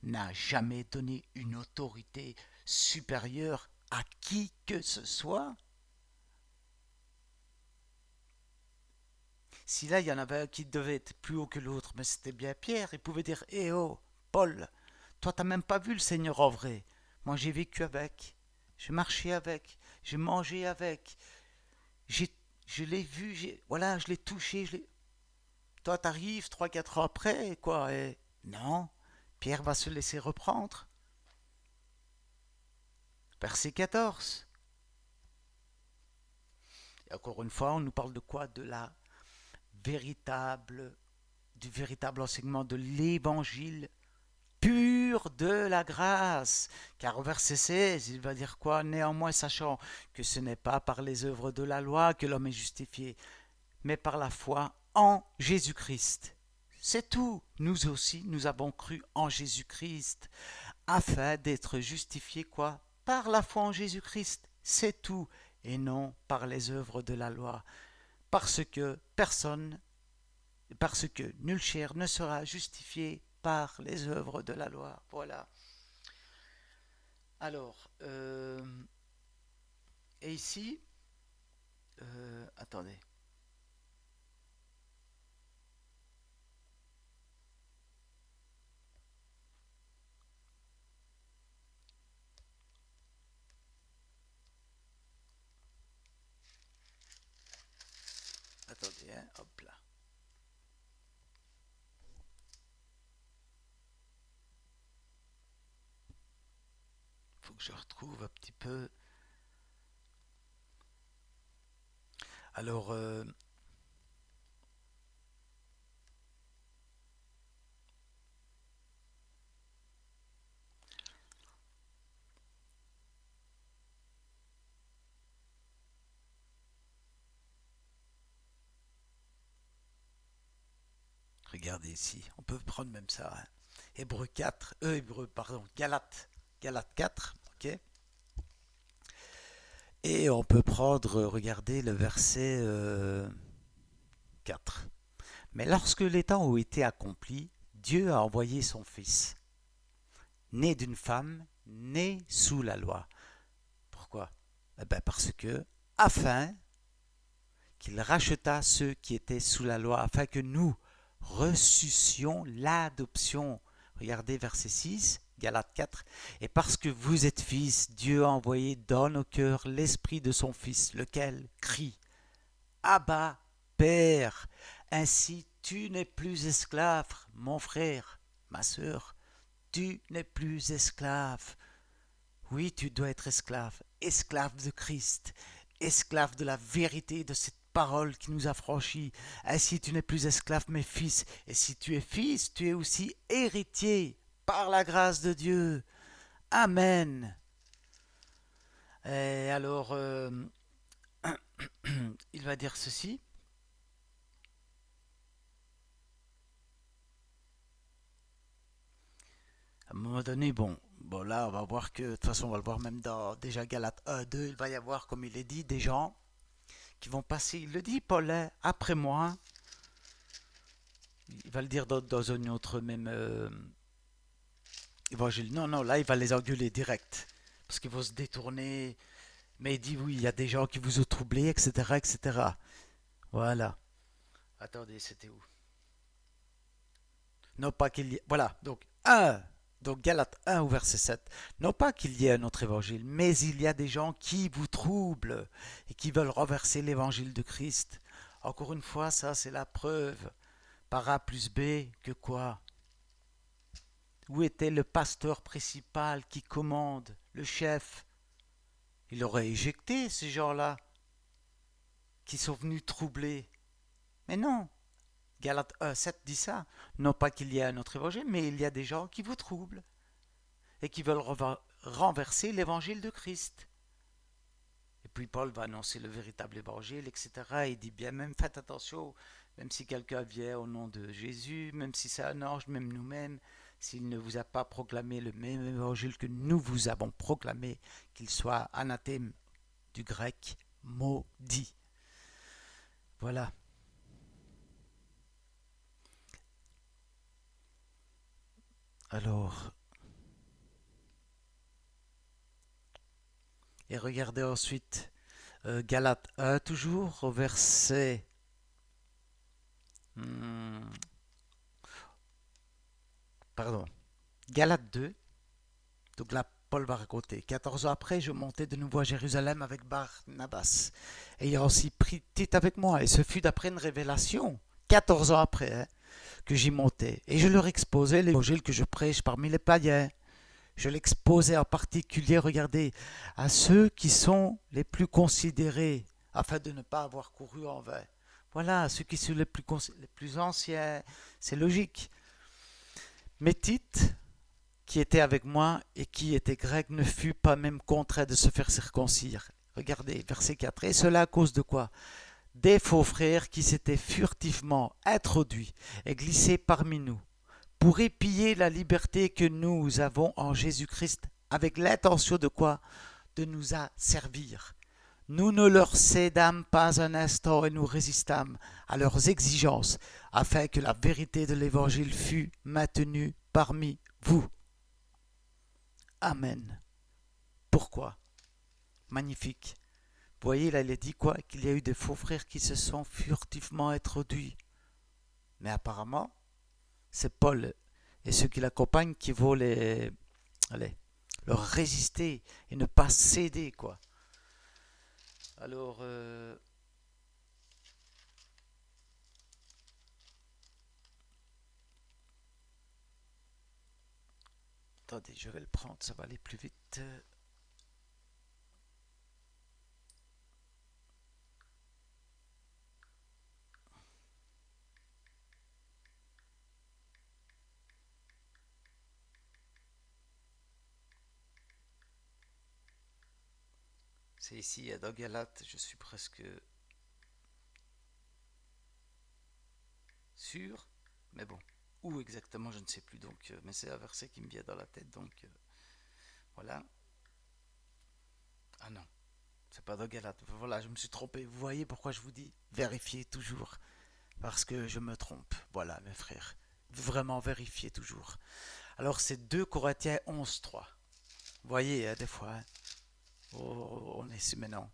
n'a jamais donné une autorité supérieure à qui que ce soit. Si là, il y en avait un qui devait être plus haut que l'autre, mais c'était bien Pierre, il pouvait dire, eh oh, Paul, toi t'as même pas vu le Seigneur en vrai. Moi j'ai vécu avec, j'ai marché avec, j'ai mangé avec, je l'ai vu, voilà, je l'ai touché, toi t'arrives 3-4 ans après, quoi, et non. Pierre va se laisser reprendre. Verset 14. Et encore une fois, on nous parle de quoi? Du véritable enseignement de l'évangile pur de la grâce. Car au verset 16, il va dire quoi? Néanmoins, sachant que ce n'est pas par les œuvres de la loi que l'homme est justifié, mais par la foi en Jésus-Christ. C'est tout. Nous aussi, nous avons cru en Jésus-Christ, afin d'être justifiés quoi? Par la foi en Jésus-Christ. C'est tout. Et non par les œuvres de la loi. Parce que nul chair ne sera justifié par les œuvres de la loi. Voilà. Alors, et ici, attendez. Attendez, hein, hop là. Faut que je retrouve un petit peu. Alors, regardez ici, on peut prendre même ça. Hein. Galates 4, ok. Et on peut prendre, regardez le verset 4. Mais lorsque les temps ont été accomplis, Dieu a envoyé son Fils, né d'une femme, né sous la loi. Pourquoi? Parce que, afin qu'il racheta ceux qui étaient sous la loi, afin que nous reçussions l'adoption. Regardez verset 6, Galates 4. Et parce que vous êtes fils, Dieu a envoyé dans nos cœurs l'esprit de son Fils, lequel crie Abba, Père. Ainsi tu n'es plus esclave, mon frère, ma sœur, tu n'es plus esclave. Oui, tu dois être esclave, esclave de Christ, esclave de la vérité de cette parole qui nous a franchis. Ainsi tu n'es plus esclave mais fils, et si tu es fils, tu es aussi héritier par la grâce de Dieu. Amen. Et alors, il va dire ceci. À un moment donné, bon là, on va voir que, de toute façon, on va le voir même dans déjà Galates 1, 2, il va y avoir, comme il est dit, des gens qui vont passer, il le dit, Paul, hein, après moi. Il va le dire dans un autre même évangile. Non, là, il va les engueuler direct. Parce qu'ils vont se détourner. Mais il dit, oui, il y a des gens qui vous ont troublé, etc., etc. Voilà. Attendez, c'était où? Non pas qu'il y ait... Voilà, donc donc Galates 1 au verset 7. Non pas qu'il y ait un autre évangile, mais il y a des gens qui vous troublent et qui veulent renverser l'évangile de Christ. Encore une fois, ça c'est la preuve par A plus B que quoi? Où était le pasteur principal qui commande, le chef? Il aurait éjecté ces gens-là qui sont venus troubler. Mais non, Galates 1, 7 dit ça. Non pas qu'il y ait un autre évangile, mais il y a des gens qui vous troublent et qui veulent renverser l'évangile de Christ. Et puis Paul va annoncer le véritable évangile, etc. Il dit bien même, faites attention, même si quelqu'un vient au nom de Jésus, même si c'est un ange, même nous-mêmes, s'il ne vous a pas proclamé le même évangile que nous vous avons proclamé, qu'il soit anathème, du grec maudit. Voilà. Alors, et regardez ensuite Galates 1, toujours au verset pardon, Galates 2. Donc là, Paul va raconter. 14 ans après, je montai de nouveau à Jérusalem avec Barnabas, ayant aussi pris Tite avec moi. Et ce fut d'après une révélation. 14 ans après. Hein. que j'y montais. Et je leur exposais l'évangile que je prêche parmi les païens. Je l'exposais en particulier, regardez, à ceux qui sont les plus considérés, afin de ne pas avoir couru en vain. Voilà, ceux qui sont les plus anciens, c'est logique. Mais Tite, qui était avec moi et qui était grec, ne fut pas même contraint de se faire circoncire. Regardez, verset 4. Et cela à cause de quoi? Des faux frères qui s'étaient furtivement introduits et glissés parmi nous, pour épier la liberté que nous avons en Jésus-Christ, avec l'intention de quoi? De nous asservir. Nous ne leur cédâmes pas un instant et nous résistâmes à leurs exigences, afin que la vérité de l'Évangile fût maintenue parmi vous. Amen. Pourquoi? Magnifique. Vous voyez, là, il est dit quoi? Qu'il y a eu des faux frères qui se sont furtivement introduits. Mais apparemment, c'est Paul et ceux qui l'accompagnent qui vont leur résister et ne pas céder, quoi. Alors, attendez, je vais le prendre, ça va aller plus vite. C'est ici, dans Galates, je suis presque sûr, mais bon, où exactement, je ne sais plus, donc, mais c'est un verset qui me vient dans la tête, donc voilà. Ah non, c'est pas dans Galates, voilà, je me suis trompé. Vous voyez pourquoi je vous dis vérifiez toujours, parce que je me trompe, voilà mes frères, vraiment vérifiez toujours. Alors c'est 2 Corinthiens 11.3. Vous voyez, des fois, hein, on est maintenant,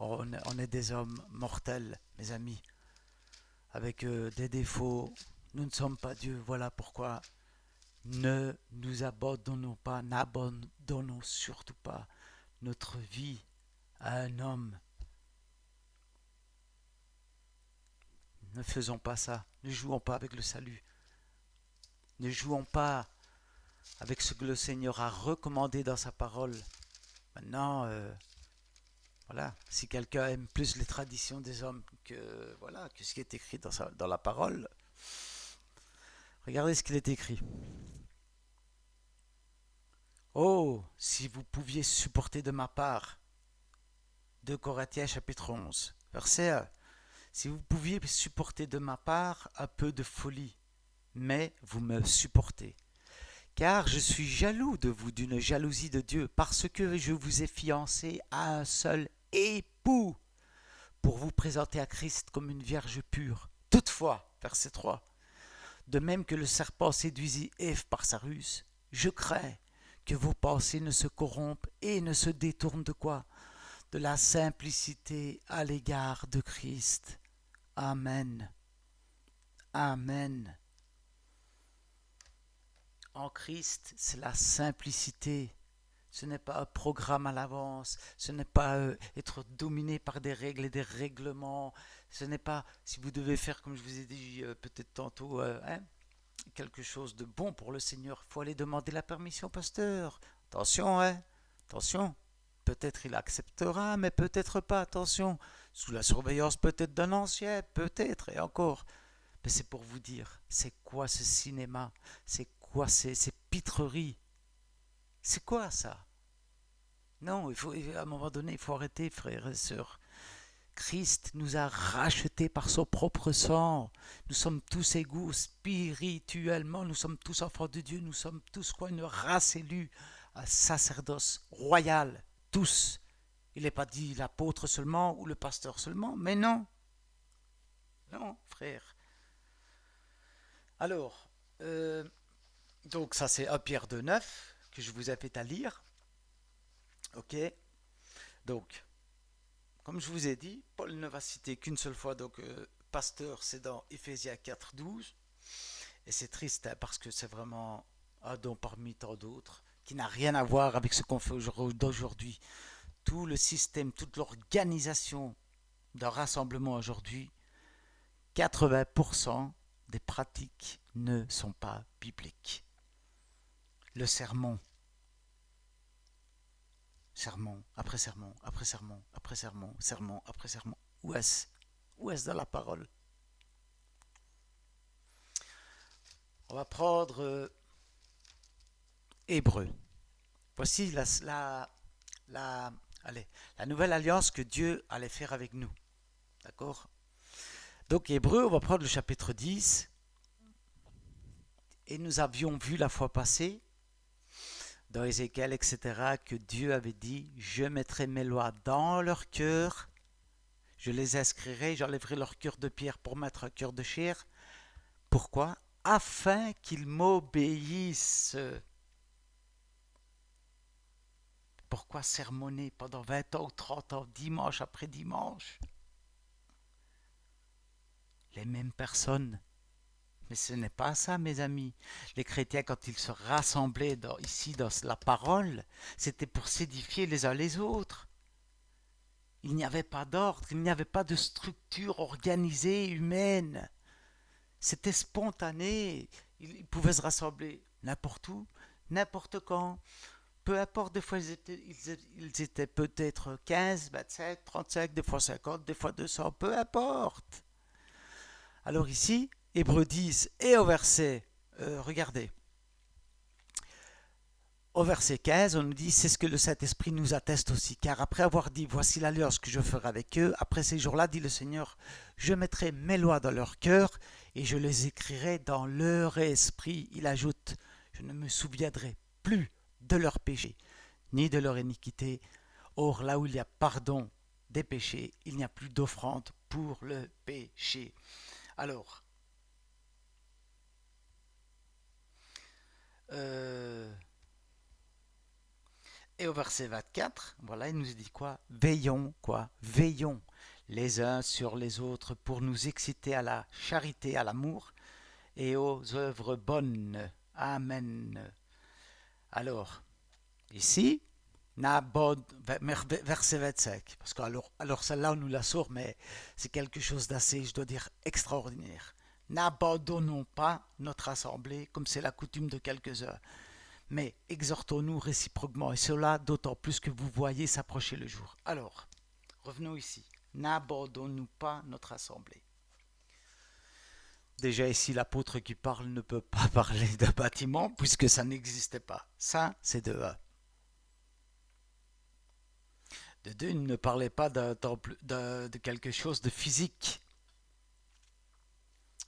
on est des hommes mortels, mes amis, avec des défauts. Nous ne sommes pas Dieu. Voilà pourquoi ne nous abandonnons pas, n'abandonnons surtout pas notre vie à un homme. Ne faisons pas ça. Ne jouons pas avec le salut. Ne jouons pas avec ce que le Seigneur a recommandé dans sa parole. Maintenant, voilà, si quelqu'un aime plus les traditions des hommes que, voilà, que ce qui est écrit dans la parole, regardez ce qu'il est écrit. Oh, si vous pouviez supporter de ma part, 2 Corinthiens chapitre 11, verset 1, si vous pouviez supporter de ma part un peu de folie, mais vous me supportez. Car je suis jaloux de vous d'une jalousie de Dieu, parce que je vous ai fiancé à un seul époux, pour vous présenter à Christ comme une vierge pure. Toutefois, verset 3, de même que le serpent séduisit Ève par sa ruse, je crains que vos pensées ne se corrompent et ne se détournent de quoi? De la simplicité à l'égard de Christ. Amen. Amen. En Christ, c'est la simplicité. Ce n'est pas un programme à l'avance, ce n'est pas être dominé par des règles et des règlements, ce n'est pas, si vous devez faire, comme je vous ai dit peut-être tantôt, quelque chose de bon pour le Seigneur, il faut aller demander la permission au pasteur. Attention, attention, peut-être il acceptera, mais peut-être pas, attention, sous la surveillance peut-être d'un ancien, peut-être, et encore. Mais c'est pour vous dire, c'est quoi ce cinéma? C'est quoi ces pitreries? C'est quoi ça? Non, à un moment donné, il faut arrêter, frères et sœurs. Christ nous a rachetés par son propre sang. Nous sommes tous égaux spirituellement. Nous sommes tous enfants de Dieu. Nous sommes tous quoi? Une race élue, un sacerdoce royal. Tous. Il n'est pas dit l'apôtre seulement ou le pasteur seulement. Mais non. Non, frère. Alors, donc ça c'est 1 Pierre 2,9 que je vous invite à lire. Ok. Donc, comme je vous ai dit, Paul ne va citer qu'une seule fois, donc pasteur, c'est dans Éphésiens 4,12. Et c'est triste hein, parce que c'est vraiment un don parmi tant d'autres qui n'a rien à voir avec ce qu'on fait d'aujourd'hui. Tout le système, toute l'organisation d'un rassemblement aujourd'hui, 80% des pratiques ne sont pas bibliques. Le sermon, sermon après sermon, après sermon, après sermon, sermon après sermon, où est-ce? Où est-ce dans la parole? On va prendre Hébreu. Voici la nouvelle alliance que Dieu allait faire avec nous. D'accord? Donc Hébreu, on va prendre le chapitre 10. Et nous avions vu la fois passée, dans Ézéchiel, etc., que Dieu avait dit, je mettrai mes lois dans leur cœur, je les inscrirai, j'enlèverai leur cœur de pierre pour mettre un cœur de chair. Pourquoi? Afin qu'ils m'obéissent. Pourquoi sermonner pendant 20 ans ou 30 ans, dimanche après dimanche? Les mêmes personnes. Mais ce n'est pas ça, mes amis. Les chrétiens, quand ils se rassemblaient ici dans la parole, c'était pour s'édifier les uns les autres. Il n'y avait pas d'ordre, il n'y avait pas de structure organisée, humaine. C'était spontané. Ils pouvaient se rassembler n'importe où, n'importe quand. Peu importe, des fois ils étaient peut-être 15, 25, 35, des fois 50, des fois 200, peu importe. Alors ici, Hébreux 10 et au verset, regardez, au verset 15, on nous dit, c'est ce que le Saint-Esprit nous atteste aussi, car après avoir dit, voici l'alliance que je ferai avec eux, après ces jours-là, dit le Seigneur, je mettrai mes lois dans leur cœur et je les écrirai dans leur esprit. Il ajoute, je ne me souviendrai plus de leurs péchés, ni de leur iniquité. Or, là où il y a pardon des péchés, il n'y a plus d'offrande pour le péché. Alors, et au verset 24, voilà, il nous dit quoi? Veillons, quoi? Veillons les uns sur les autres pour nous exciter à la charité, à l'amour et aux œuvres bonnes. Amen. Alors, ici, verset 25, parce que alors celle-là, on nous la sort, mais c'est quelque chose d'assez, je dois dire, extraordinaire. N'abandonnons pas notre assemblée, comme c'est la coutume de quelques-uns, mais exhortons-nous réciproquement, et cela d'autant plus que vous voyez s'approcher le jour. Alors, revenons ici. N'abandonnons pas notre assemblée. Déjà ici, l'apôtre qui parle ne peut pas parler d'un bâtiment, puisque ça n'existait pas. Ça, c'est de un. De deux, il ne parlait pas d'un temple, de quelque chose de physique.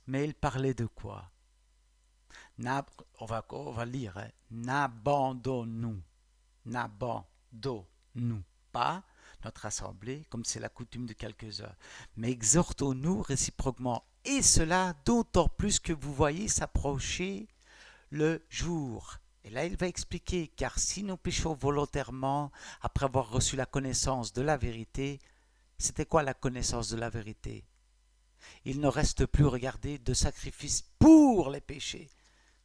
Mais il parlait de quoi? On va lire. Hein. N'abandonnons pas notre assemblée, comme c'est la coutume de quelques-uns, mais exhortons-nous réciproquement, et cela d'autant plus que vous voyez s'approcher le jour. Et là, il va expliquer, car si nous péchons volontairement, après avoir reçu la connaissance de la vérité, c'était quoi la connaissance de la vérité? Il ne reste plus, regardez, de sacrifice pour les péchés.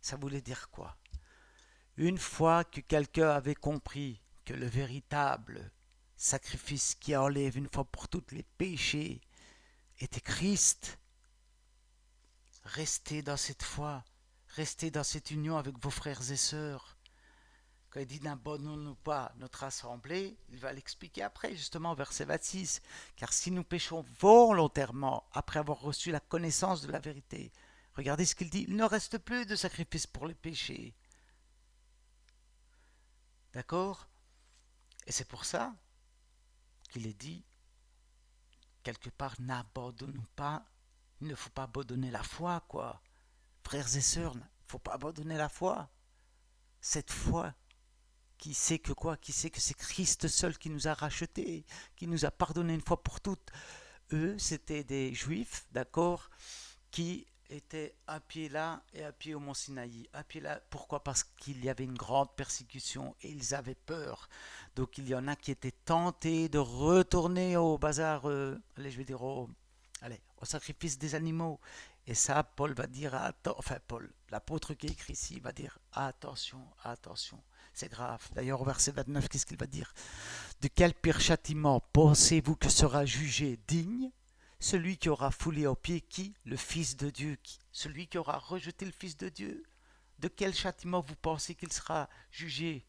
Ça voulait dire quoi? Une fois que quelqu'un avait compris que le véritable sacrifice qui enlève une fois pour toutes les péchés était Christ, restez dans cette foi, restez dans cette union avec vos frères et sœurs. Quand il dit n'abandonnons pas notre assemblée, il va l'expliquer après, justement, verset 26. Car si nous péchons volontairement après avoir reçu la connaissance de la vérité, regardez ce qu'il dit, il ne reste plus de sacrifice pour les péchés. D'accord? Et c'est pour ça qu'il est dit, quelque part, n'abandonnons pas, il ne faut pas abandonner la foi, quoi. Frères et sœurs, il ne faut pas abandonner la foi. Cette foi qui sait que quoi? Qui sait que c'est Christ seul qui nous a rachetés, qui nous a pardonné une fois pour toutes. Eux, c'était des Juifs, d'accord, qui étaient un pied là et un pied au mont Sinaï. Un pied là, pourquoi? Parce qu'il y avait une grande persécution et ils avaient peur. Donc il y en a qui étaient tentés de retourner au bazar, au sacrifice des animaux. Et ça, Paul va dire, Paul, l'apôtre qui écrit ici, va dire, attention, attention, c'est grave. D'ailleurs, au verset 29, qu'est-ce qu'il va dire? De quel pire châtiment pensez-vous que sera jugé digne Celui qui aura foulé aux pieds qui? Le Fils de Dieu. Celui qui aura rejeté le Fils de Dieu. De quel châtiment vous pensez qu'il sera jugé?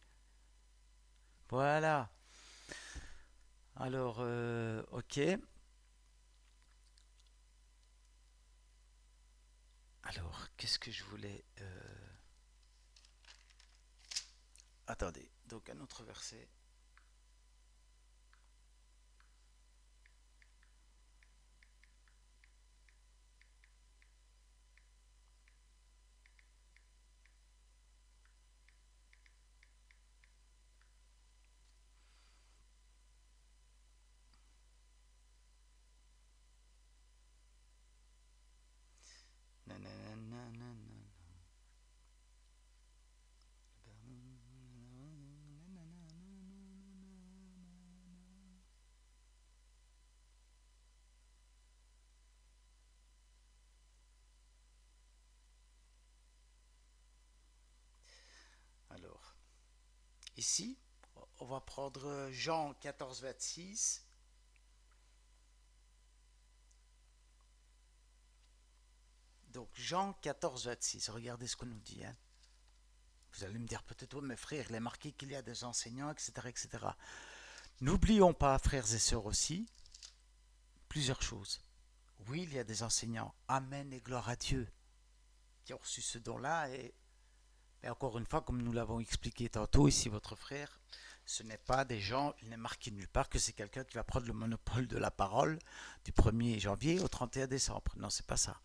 Voilà. Alors, ok. Alors, qu'est-ce que je voulais... Attendez, donc un autre verset. Alors, ici, on va prendre Jean 14, 26. Donc, Jean 14, 26. Regardez ce qu'on nous dit. Hein. Vous allez me dire peut-être, oh, mes frères, il est marqué qu'il y a des enseignants, etc., etc. N'oublions pas, frères et sœurs aussi, plusieurs choses. Oui, il y a des enseignants. Amen et gloire à Dieu qui ont reçu ce don-là. Et encore une fois, comme nous l'avons expliqué tantôt, ici votre frère, ce n'est pas des gens, il n'est marqué nulle part que c'est quelqu'un qui va prendre le monopole de la parole du 1er janvier au 31 décembre. Non, c'est pas ça.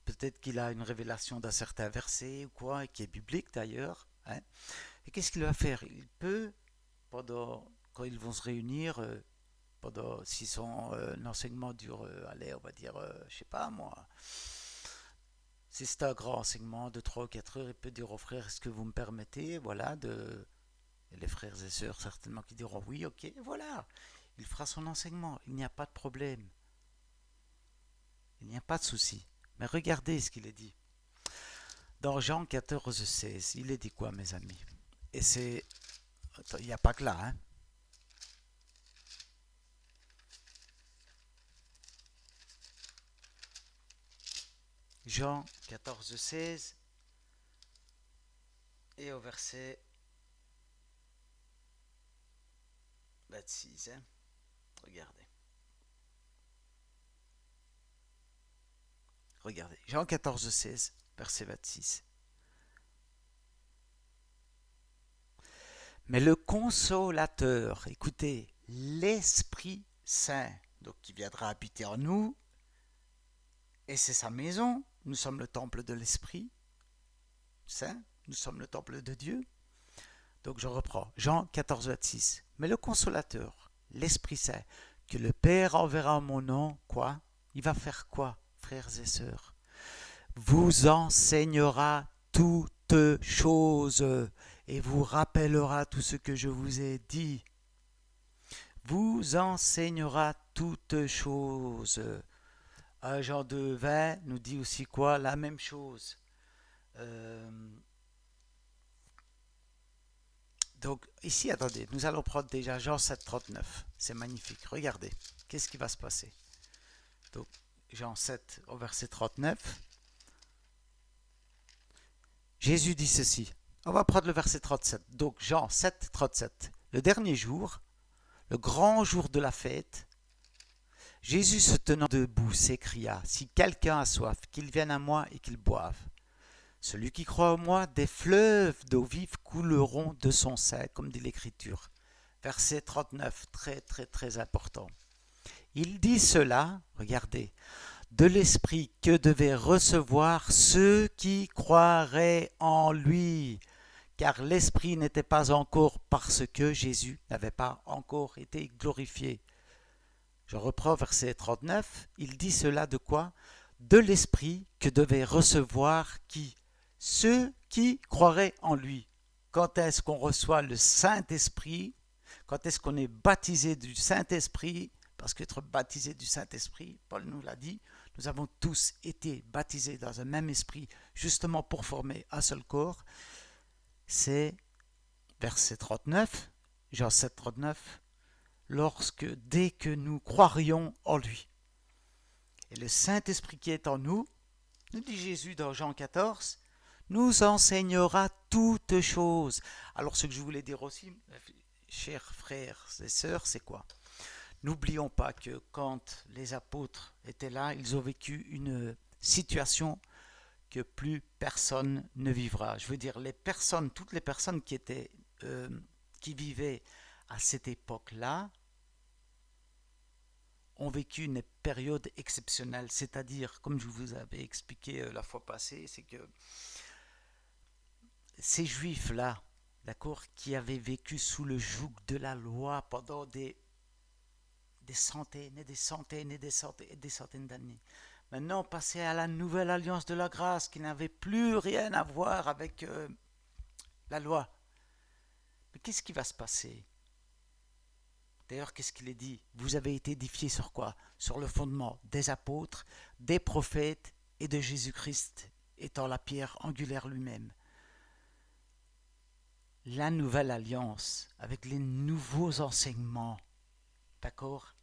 Peut-être qu'il a une révélation d'un certain verset ou quoi, qui est biblique d'ailleurs. Hein. Et qu'est-ce qu'il va faire? Il peut, quand ils vont se réunir, si son enseignement dure, allez, on va dire, je sais pas moi, si c'est un grand enseignement de 3 ou 4 heures, il peut dire aux frères, est-ce que vous me permettez, voilà, et les frères et sœurs certainement qui diront oui, ok, voilà, il fera son enseignement, il n'y a pas de problème, il n'y a pas de souci. Mais regardez ce qu'il est dit. Dans Jean 14, 16, il est dit quoi, mes amis? Et c'est, il n'y a pas que là, hein. Jean 14, 16 et au verset 26. Hein. Regardez. Regardez. Jean 14, 16, verset 26. Mais le consolateur, écoutez, l'Esprit Saint, donc qui viendra habiter en nous, et c'est sa maison, nous sommes le temple de l'Esprit Saint, nous sommes le temple de Dieu. Donc je reprends, Jean 14, 26. Mais le consolateur, l'Esprit Saint, que le Père enverra en mon nom, quoi? Il va faire quoi, frères et sœurs? Vous enseignera toutes choses et vous rappellera tout ce que je vous ai dit. Vous enseignera toutes choses. Jean 2, 20 nous dit aussi quoi? La même chose. Donc ici, attendez, nous allons prendre déjà Jean 7, 39. C'est magnifique. Regardez, qu'est-ce qui va se passer? Donc Jean 7 au verset 39. Jésus dit ceci. On va prendre le verset 37. Donc Jean 7, 37. Le dernier jour, le grand jour de la fête, Jésus se tenant debout s'écria, si quelqu'un a soif, qu'il vienne à moi et qu'il boive. Celui qui croit en moi, des fleuves d'eau vive couleront de son sein, comme dit l'Écriture. Verset 39, très très très important. Il dit cela, regardez, de l'Esprit que devaient recevoir ceux qui croiraient en lui, car l'Esprit n'était pas encore parce que Jésus n'avait pas encore été glorifié. Je reprends verset 39, il dit cela de quoi? De l'Esprit que devaient recevoir qui? Ceux qui croiraient en lui. Quand est-ce qu'on reçoit le Saint-Esprit? Quand est-ce qu'on est baptisé du Saint-Esprit? Parce qu'être baptisé du Saint-Esprit, Paul nous l'a dit, nous avons tous été baptisés dans un même esprit, justement pour former un seul corps. C'est verset 39, Jean 7, 39, dès que nous croirions en lui. Et le Saint-Esprit qui est en nous, nous dit Jésus dans Jean 14, nous enseignera toutes choses. Alors ce que je voulais dire aussi, chers frères et sœurs, c'est quoi? N'oublions pas que quand les apôtres étaient là, ils ont vécu une situation que plus personne ne vivra. Je veux dire, toutes les personnes qui vivaient à cette époque-là, ont vécu une période exceptionnelle. C'est-à-dire, comme je vous avais expliqué la fois passée, c'est que ces juifs-là, d'accord, qui avaient vécu sous le joug de la loi pendant des centaines et des centaines et des centaines et des centaines d'années, maintenant passer à la nouvelle alliance de la grâce qui n'avait plus rien à voir avec la loi. Mais qu'est-ce qui va se passer? D'ailleurs, qu'est-ce qu'il est dit? Vous avez été édifiés sur quoi? Sur le fondement des apôtres, des prophètes et de Jésus-Christ étant la pierre angulaire lui-même. La nouvelle alliance avec les nouveaux enseignements, d'accord,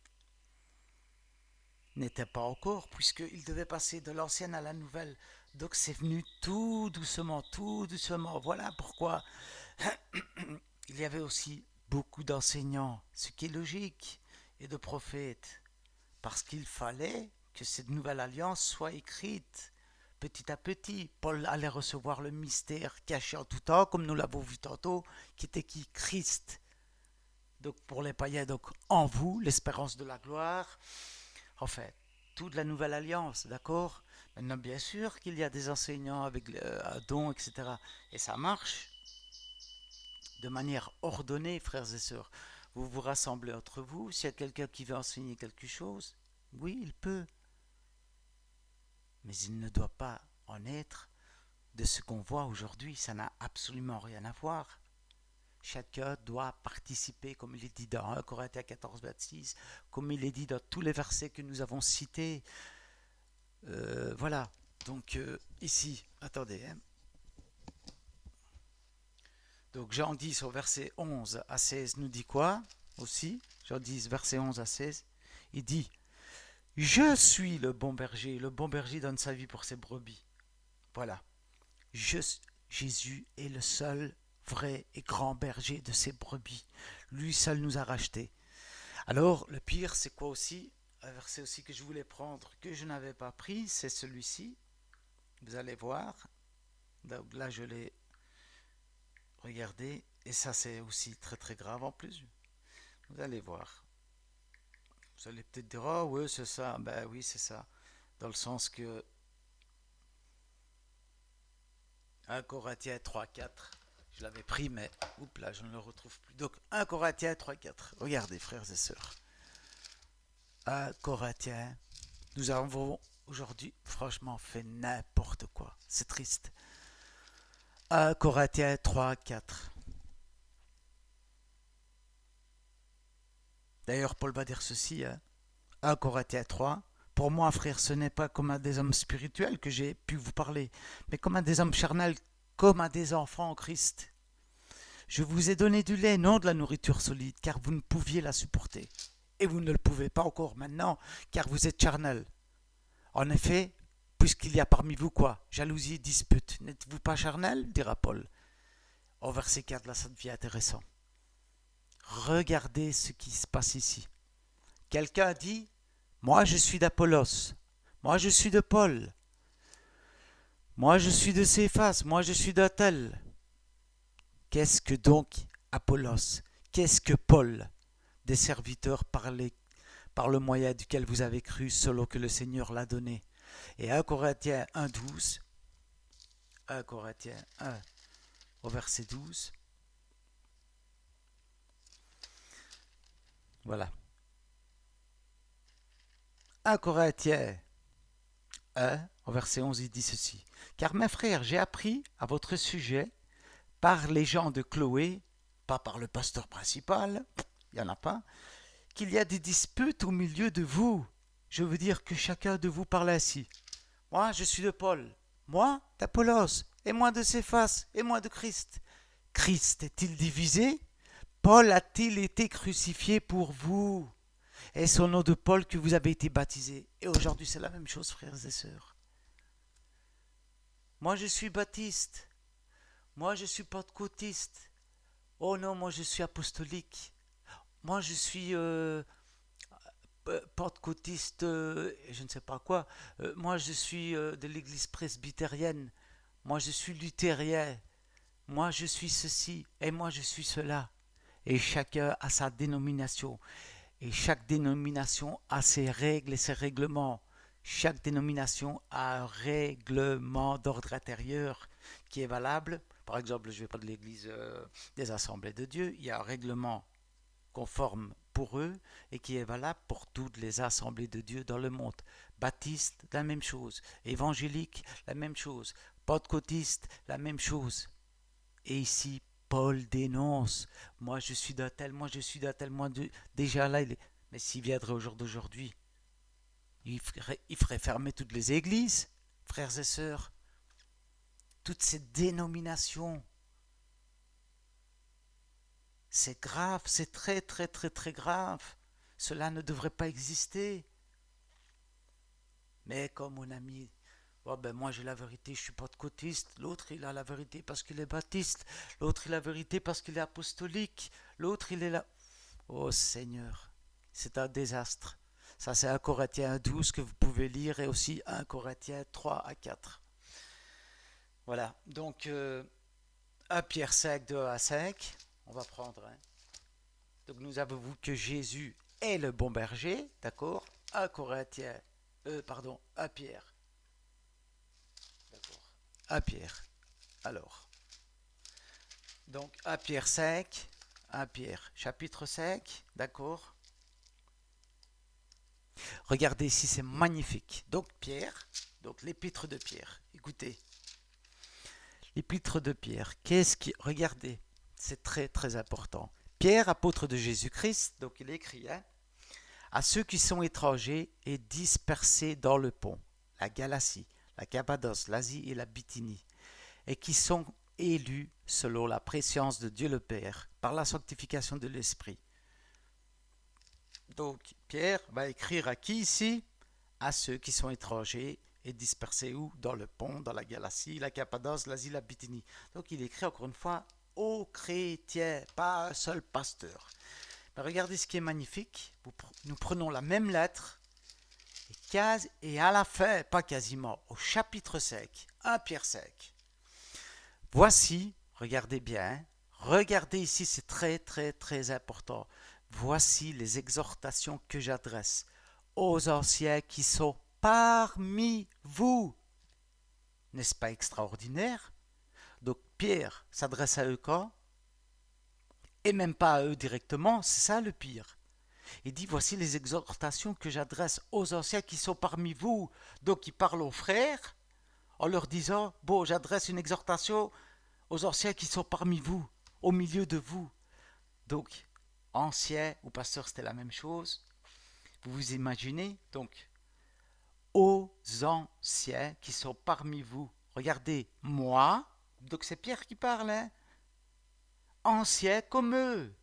n'était pas encore, puisqu'il devait passer de l'ancienne à la nouvelle. Donc c'est venu tout doucement, tout doucement. Voilà pourquoi il y avait aussi beaucoup d'enseignants, ce qui est logique, et de prophètes, parce qu'il fallait que cette nouvelle alliance soit écrite petit à petit. Paul allait recevoir le mystère caché en tout temps, comme nous l'avons vu tantôt, qui était qui? Christ. Donc pour les païens, donc en vous, l'espérance de la gloire. En fait, toute la nouvelle alliance, d'accord? Maintenant, bien sûr qu'il y a des enseignants avec dons, etc. Et ça marche de manière ordonnée, frères et sœurs. Vous vous rassemblez entre vous. S'il y a quelqu'un qui veut enseigner quelque chose, oui, il peut. Mais il ne doit pas en être de ce qu'on voit aujourd'hui. Ça n'a absolument rien à voir. Chacun doit participer, comme il est dit dans 1 Corinthiens 14, 26, comme il est dit dans tous les versets que nous avons cités. Voilà. Donc ici, attendez. Donc Jean 10 au verset 11 à 16 nous dit quoi aussi? Jean 10, verset 11 à 16. Il dit, je suis le bon berger donne sa vie pour ses brebis. Voilà. Jésus est le seul vrai et grand berger de ses brebis. Lui seul nous a rachetés. Alors, le pire, c'est quoi aussi? Un verset aussi que je voulais prendre, que je n'avais pas pris, c'est celui-ci. Vous allez voir. Donc là, je l'ai regardé. Et ça, c'est aussi très très grave en plus. Vous allez voir. Vous allez peut-être dire, oh oui, c'est ça. Ben oui, c'est ça. Dans le sens que 1 Corinthiens 3, 4, je l'avais pris, mais oups, là, je ne le retrouve plus. Donc 1 Corinthiens 3, 4. Regardez, frères et sœurs. 1 Corinthiens. Nous avons aujourd'hui, franchement, fait n'importe quoi. C'est triste. 1 Corinthiens 3, 4. D'ailleurs, Paul va dire ceci, 1 Corinthiens 3. Pour moi, frère, ce n'est pas comme à des hommes spirituels que j'ai pu vous parler, mais comme à des hommes charnels, comme à des enfants en Christ. Je vous ai donné du lait, non de la nourriture solide, car vous ne pouviez la supporter. Et vous ne le pouvez pas encore maintenant, car vous êtes charnel. En effet, puisqu'il y a parmi vous quoi? Jalousie et dispute. N'êtes-vous pas charnel? Dira Paul. Au verset 4, là, ça devient intéressant. Regardez ce qui se passe ici. Quelqu'un dit, moi je suis d'Apollos, moi je suis de Paul, moi je suis de Céphas, moi je suis d'Athel. Qu'est-ce que donc Apollos? Qu'est-ce que Paul? Des serviteurs par le moyen duquel vous avez cru, selon que le Seigneur l'a donné. Et 1 Corinthiens 1, 12, 1 Corinthiens 1 au verset 12, voilà. 1 Corinthiens 1 au verset 11, il dit ceci. Car mes frères, j'ai appris à votre sujet par les gens de Chloé, pas par le pasteur principal, il n'y en a pas, qu'il y a des disputes au milieu de vous. Je veux dire que chacun de vous parle ainsi. Moi, je suis de Paul, moi d'Apollos, et moi de Céphas, et moi de Christ. Christ est-il divisé? Paul a-t-il été crucifié pour vous? Est-ce au nom de Paul que vous avez été baptisés? Et aujourd'hui, c'est la même chose, frères et sœurs. Moi, je suis baptiste. Moi, je suis pentecôtiste. Oh non, moi, je suis apostolique. Moi, je suis pentecôtiste, je ne sais pas quoi. Moi, je suis de l'église presbytérienne. Moi, je suis luthérien. Moi, je suis ceci. Et moi, je suis cela. Et chacun a sa dénomination. Et chaque dénomination a ses règles et ses règlements. Chaque dénomination a un règlement d'ordre intérieur qui est valable. Par exemple, je vais pas de l'église des Assemblées de Dieu. Il y a un règlement conforme pour eux et qui est valable pour toutes les assemblées de Dieu dans le monde. Baptiste, la même chose. Évangélique, la même chose. Pentecôtiste, la même chose. Et ici, Paul dénonce. Moi, je suis d'un tel, moi, je suis d'un tel. Déjà là, mais s'il viendrait au jour d'aujourd'hui, il ferait fermer toutes les églises, frères et sœurs. Toutes ces dénominations. C'est grave, c'est très, très, très, très grave. Cela ne devrait pas exister. Mais comme mon ami, oh ben moi j'ai la vérité, je suis pentecôtiste. L'autre il a la vérité parce qu'il est baptiste. L'autre il a la vérité parce qu'il est apostolique. L'autre il est là. Oh Seigneur, c'est un désastre. Ça c'est 1 Corinthiens 12 que vous pouvez lire et aussi 1 Corinthiens 3 à 4. Voilà, donc 1 Pierre 5, 2 à 5, on va prendre. Hein. Donc nous avons vu que Jésus est le bon berger, d'accord? 1 Corinthiens, pardon, 1 Pierre. D'accord. 1 Pierre. Alors, donc 1 Pierre 5, 1 Pierre, chapitre 5, d'accord? Regardez ici, c'est magnifique. Donc Pierre, donc l'épître de Pierre. Écoutez, l'épître de Pierre. Regardez, c'est très très important. Pierre, apôtre de Jésus-Christ, donc il écrit, hein, à ceux qui sont étrangers et dispersés dans le pont, la Galatie, la Cappadoce, l'Asie et la Bithynie, et qui sont élus selon la préscience de Dieu le Père, par la sanctification de l'Esprit. Donc Pierre va écrire à qui ici? À ceux qui sont étrangers et dispersés où? Dans le pont, dans la Galatie, la Cappadoce, l'Asie, la Bithynie. Donc il écrit encore une fois aux chrétiens, pas un seul pasteur. Mais regardez ce qui est magnifique. Nous prenons la même lettre et à la fin, pas quasiment, au chapitre 5, 1 Pierre 5. Voici, regardez bien, regardez ici, c'est très très très important. Voici les exhortations que j'adresse aux anciens qui sont parmi vous. N'est-ce pas extraordinaire? Donc Pierre s'adresse à eux quand? Et même pas à eux directement, c'est ça le pire. Il dit, voici les exhortations que j'adresse aux anciens qui sont parmi vous. Donc il parle aux frères en leur disant, bon, j'adresse une exhortation aux anciens qui sont parmi vous, au milieu de vous. Donc, anciens ou pasteurs, c'était la même chose. Vous vous imaginez? Donc, aux anciens qui sont parmi vous. Regardez, moi, donc c'est Pierre qui parle, hein? Anciens comme eux,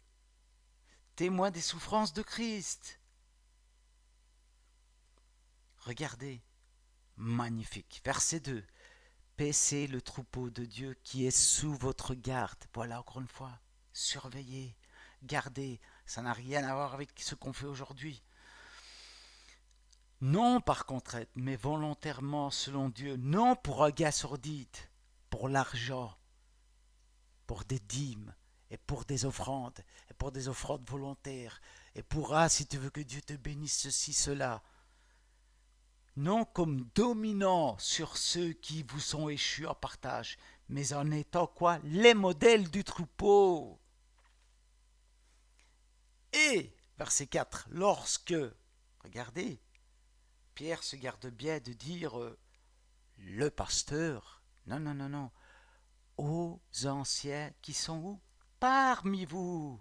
témoins des souffrances de Christ. Regardez, magnifique. Verset 2. Paissez le troupeau de Dieu qui est sous votre garde. Voilà encore une fois, surveillez, gardez. Ça n'a rien à voir avec ce qu'on fait aujourd'hui. Non par contrainte, mais volontairement selon Dieu. Non pour un gain sordide, pour l'argent, pour des dîmes, et pour des offrandes, et pour des offrandes volontaires, et pour, si tu veux que Dieu te bénisse ceci, cela. Non comme dominant sur ceux qui vous sont échus en partage, mais en étant quoi? Les modèles du troupeau. Et, verset 4, lorsque, regardez, Pierre se garde bien de dire le pasteur, non, non, non, non, aux anciens qui sont où? Parmi vous.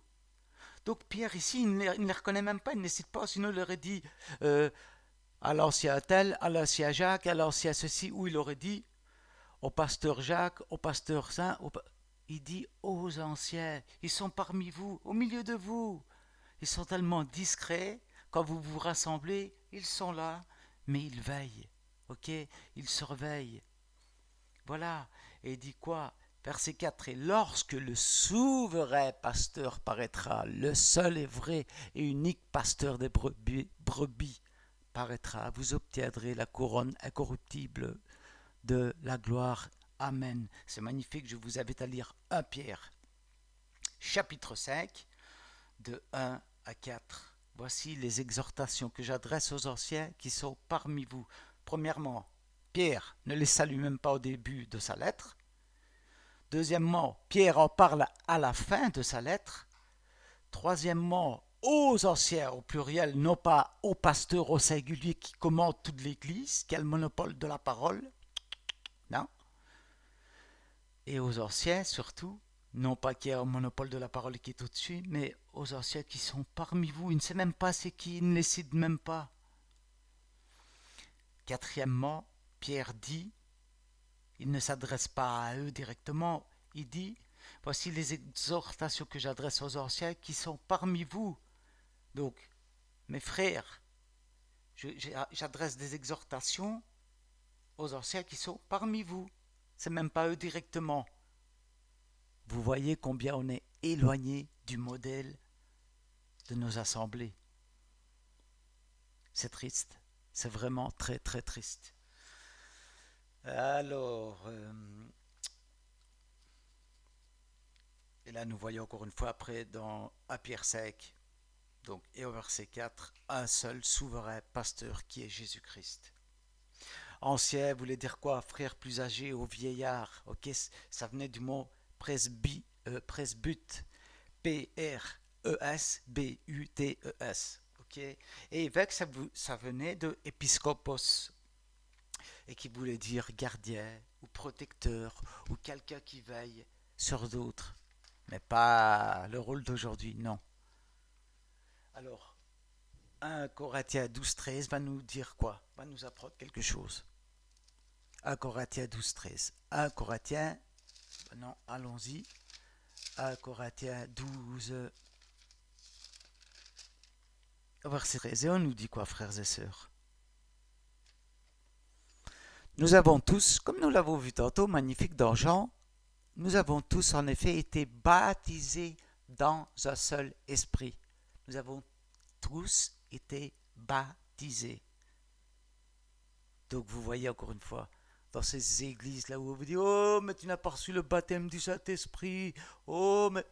Donc Pierre ici, il ne les reconnaît même pas, il ne cite pas, sinon il aurait dit à l'ancien tel, à l'ancien Jacques, à l'ancien ceci, ou il aurait dit au pasteur Jacques, au pasteur Saint, il dit aux anciens, ils sont parmi vous, au milieu de vous. Ils sont tellement discrets quand vous vous rassemblez, ils sont là, mais ils veillent, ok? Ils surveillent. Voilà. Et il dit quoi? Verset 4. Et lorsque le souverain pasteur paraîtra, le seul et vrai et unique pasteur des brebis paraîtra, vous obtiendrez la couronne incorruptible de la gloire. Amen. C'est magnifique, je vous invite à lire 1 Pierre, chapitre 5, de 1 à 4. Voici les exhortations que j'adresse aux anciens qui sont parmi vous. Premièrement, Pierre ne les salue même pas au début de sa lettre. Deuxièmement, Pierre en parle à la fin de sa lettre. Troisièmement, aux anciens au pluriel, non pas aux pasteurs au singulier qui commandent toute l'Église, qui a le monopole de la parole. Non. Et aux anciens surtout, non pas qu'il y ait un monopole de la parole qui est au-dessus, mais aux anciens qui sont parmi vous. Il ne sait même pas c'est qui, il ne les cite même pas. Quatrièmement, Pierre dit, il ne s'adresse pas à eux directement, il dit, voici les exhortations que j'adresse aux anciens qui sont parmi vous. Donc, mes frères, j'adresse des exhortations aux anciens qui sont parmi vous. C'est même pas eux directement. Vous voyez combien on est éloigné du modèle de nos assemblées. C'est triste. C'est vraiment très très triste. Alors, et là nous voyons encore une fois après dans 1 Pierre 5, donc, et au verset 4, un seul souverain pasteur qui est Jésus-Christ. Ancien voulait dire quoi? Frère plus âgé ou vieillard. Ok, ça venait du mot presbyte, P-R-E-S-B-U-T-E-S. Ok, et évêque, ça venait de épiscopos, et qui voulait dire gardien ou protecteur ou quelqu'un qui veille sur d'autres, mais pas le rôle d'aujourd'hui, non. Alors, 1 Corinthiens 12-13 va nous dire quoi? Va nous apprendre quelque chose. 1 Corinthiens 12-13. 1 Corinthiens, non, allons-y. 1 Corinthiens 12, verset 13. Et on nous dit quoi, frères et sœurs? Nous avons tous, comme nous l'avons vu tantôt, magnifique dans Jean, nous avons tous en effet été baptisés dans un seul esprit. Nous avons tous été baptisés. Donc vous voyez encore une fois, dans ces églises là où on vous dit « Oh, mais tu n'as pas reçu le baptême du Saint-Esprit. Oh, mais... »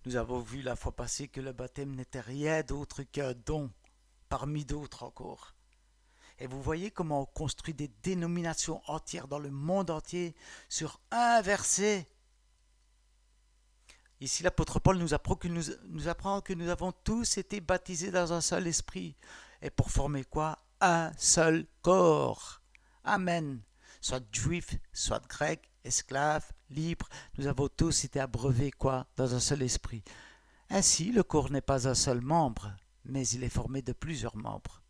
Nous avons vu la fois passée que le baptême n'était rien d'autre qu'un don, parmi d'autres encore. Et vous voyez comment on construit des dénominations entières dans le monde entier sur un verset. Ici, l'apôtre Paul nous apprend que nous avons tous été baptisés dans un seul esprit. Et pour former quoi? Un seul corps. Amen. Soit juif, soit grec, esclave, libre, nous avons tous été abreuvés quoi? Dans un seul esprit. Ainsi, le corps n'est pas un seul membre, mais il est formé de plusieurs membres.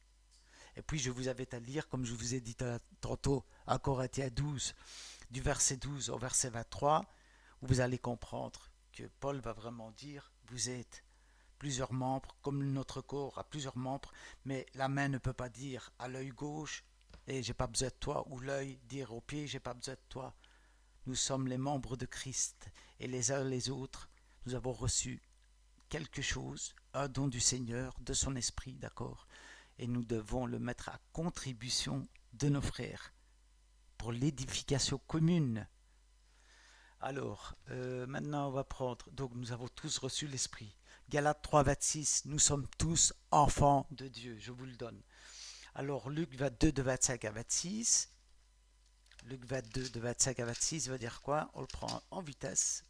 Et puis je vous invite à lire, comme je vous ai dit tantôt, à Corinthiens 12, du verset 12 au verset 23, où vous allez comprendre que Paul va vraiment dire, vous êtes plusieurs membres, comme notre corps a plusieurs membres, mais la main ne peut pas dire à l'œil gauche, et j'ai pas besoin de toi, ou l'œil dire au pied, j'ai pas besoin de toi. Nous sommes les membres de Christ, et les uns les autres, nous avons reçu quelque chose, un don du Seigneur, de son esprit, d'accord? Et nous devons le mettre à contribution de nos frères pour l'édification commune. Alors, maintenant on va prendre, donc nous avons tous reçu l'Esprit. Galates 3, 26, nous sommes tous enfants de Dieu, je vous le donne. Alors Luc 22, de 25 à 26, Luc 22, de 25 à 26 veut dire quoi? On le prend en vitesse.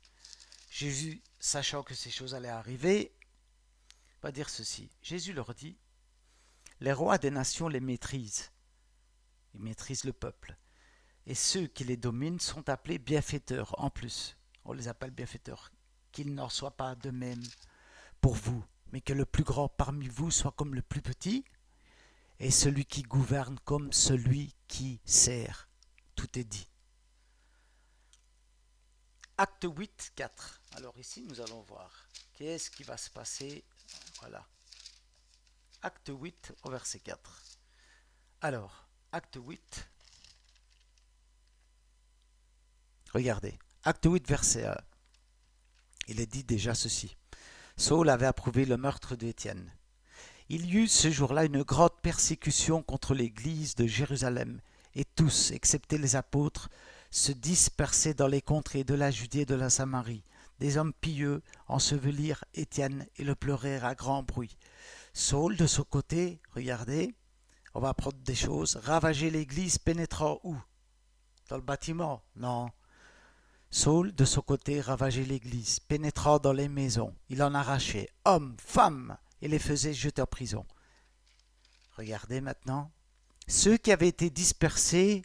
Jésus, sachant que ces choses allaient arriver, va dire ceci. Jésus leur dit, les rois des nations les maîtrisent. Ils maîtrisent le peuple. Et ceux qui les dominent sont appelés bienfaiteurs. En plus, on les appelle bienfaiteurs. Qu'il n'en soit pas de même pour vous, mais que le plus grand parmi vous soit comme le plus petit, et celui qui gouverne comme celui qui sert. Tout est dit. Acte 8, 4. Alors ici, nous allons voir. Qu'est-ce qui va se passer? Voilà. Acte 8 au verset 4. Alors, acte 8, regardez, acte 8 verset 1, il est dit déjà ceci. Saul avait approuvé le meurtre d'Étienne. Il y eut ce jour-là une grande persécution contre l'église de Jérusalem, et tous, excepté les apôtres, se dispersaient dans les contrées de la Judée et de la Samarie. Des hommes pieux ensevelirent Étienne et le pleurèrent à grand bruit. Saul, de son côté, regardez, on va apprendre des choses, ravager l'église, pénétrant où? Dans le bâtiment? Non. Saul, de son côté, ravageait l'église, pénétrant dans les maisons. Il en arrachait hommes, femmes, et les faisait jeter en prison. Regardez maintenant. Ceux qui avaient été dispersés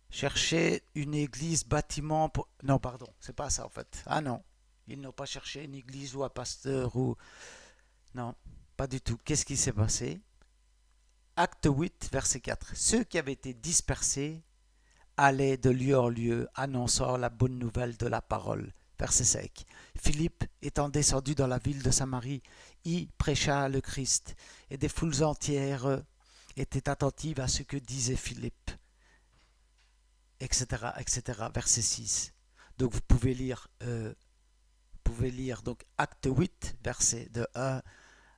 cherchaient une église, bâtiment pour... Non, pardon, c'est pas ça en fait. Ah non, ils n'ont pas cherché une église ou un pasteur ou... Non, pas du tout. Qu'est-ce qui s'est passé? Acte 8, verset 4. Ceux qui avaient été dispersés allaient de lieu en lieu, annonçant la bonne nouvelle de la parole. Verset 5. Philippe, étant descendu dans la ville de Samarie, y prêcha le Christ, et des foules entières étaient attentives à ce que disait Philippe, etc., etc. Verset 6. Donc vous pouvez lire donc acte 8, verset de 1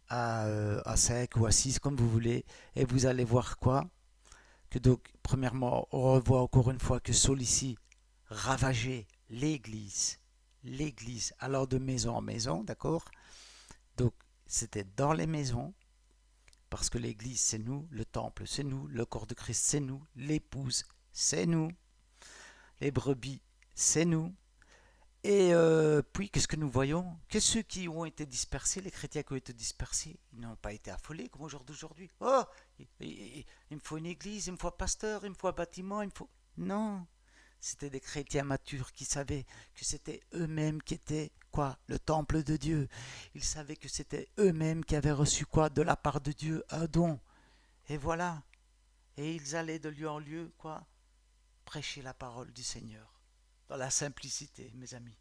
à 5 ou à 6, comme vous voulez, et vous allez voir quoi? Que donc, premièrement, on revoit encore une fois que Saul ici ravageait l'église, alors de maison en maison, d'accord? Donc, c'était dans les maisons, parce que l'église, c'est nous, le temple, c'est nous, le corps de Christ, c'est nous, l'épouse, c'est nous, les brebis, c'est nous. Et puis, qu'est-ce que nous voyons? Que ceux qui ont été dispersés, les chrétiens qui ont été dispersés, ils n'ont pas été affolés comme au jour d'aujourd'hui. Oh, il me faut une église, il me faut un pasteur, il me faut un bâtiment, il me faut... Non, c'était des chrétiens matures qui savaient que c'était eux-mêmes qui étaient, quoi, le temple de Dieu. Ils savaient que c'était eux-mêmes qui avaient reçu, quoi, de la part de Dieu, un don. Et voilà. Et ils allaient de lieu en lieu, quoi, prêcher la parole du Seigneur. Dans la simplicité, mes amis.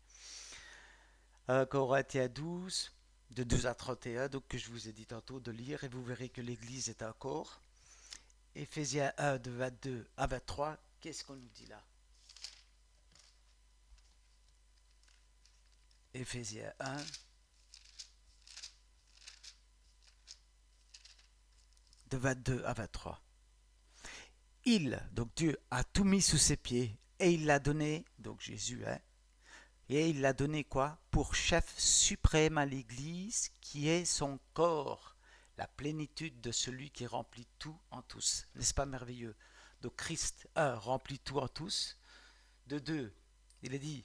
Corinthiens 12, de 12 à 31, donc que je vous ai dit tantôt de lire, et vous verrez que l'Église est un corps. Éphésiens 1, de 22 à 23, qu'est-ce qu'on nous dit là? Éphésiens 1, de 22 à 23. Donc Dieu, a tout mis sous ses pieds, et il l'a donné, donc Jésus, et il l'a donné quoi? Pour chef suprême à l'Église, qui est son corps, la plénitude de celui qui remplit tout en tous. N'est-ce pas merveilleux? Donc Christ, remplit tout en tous. De deux, il est dit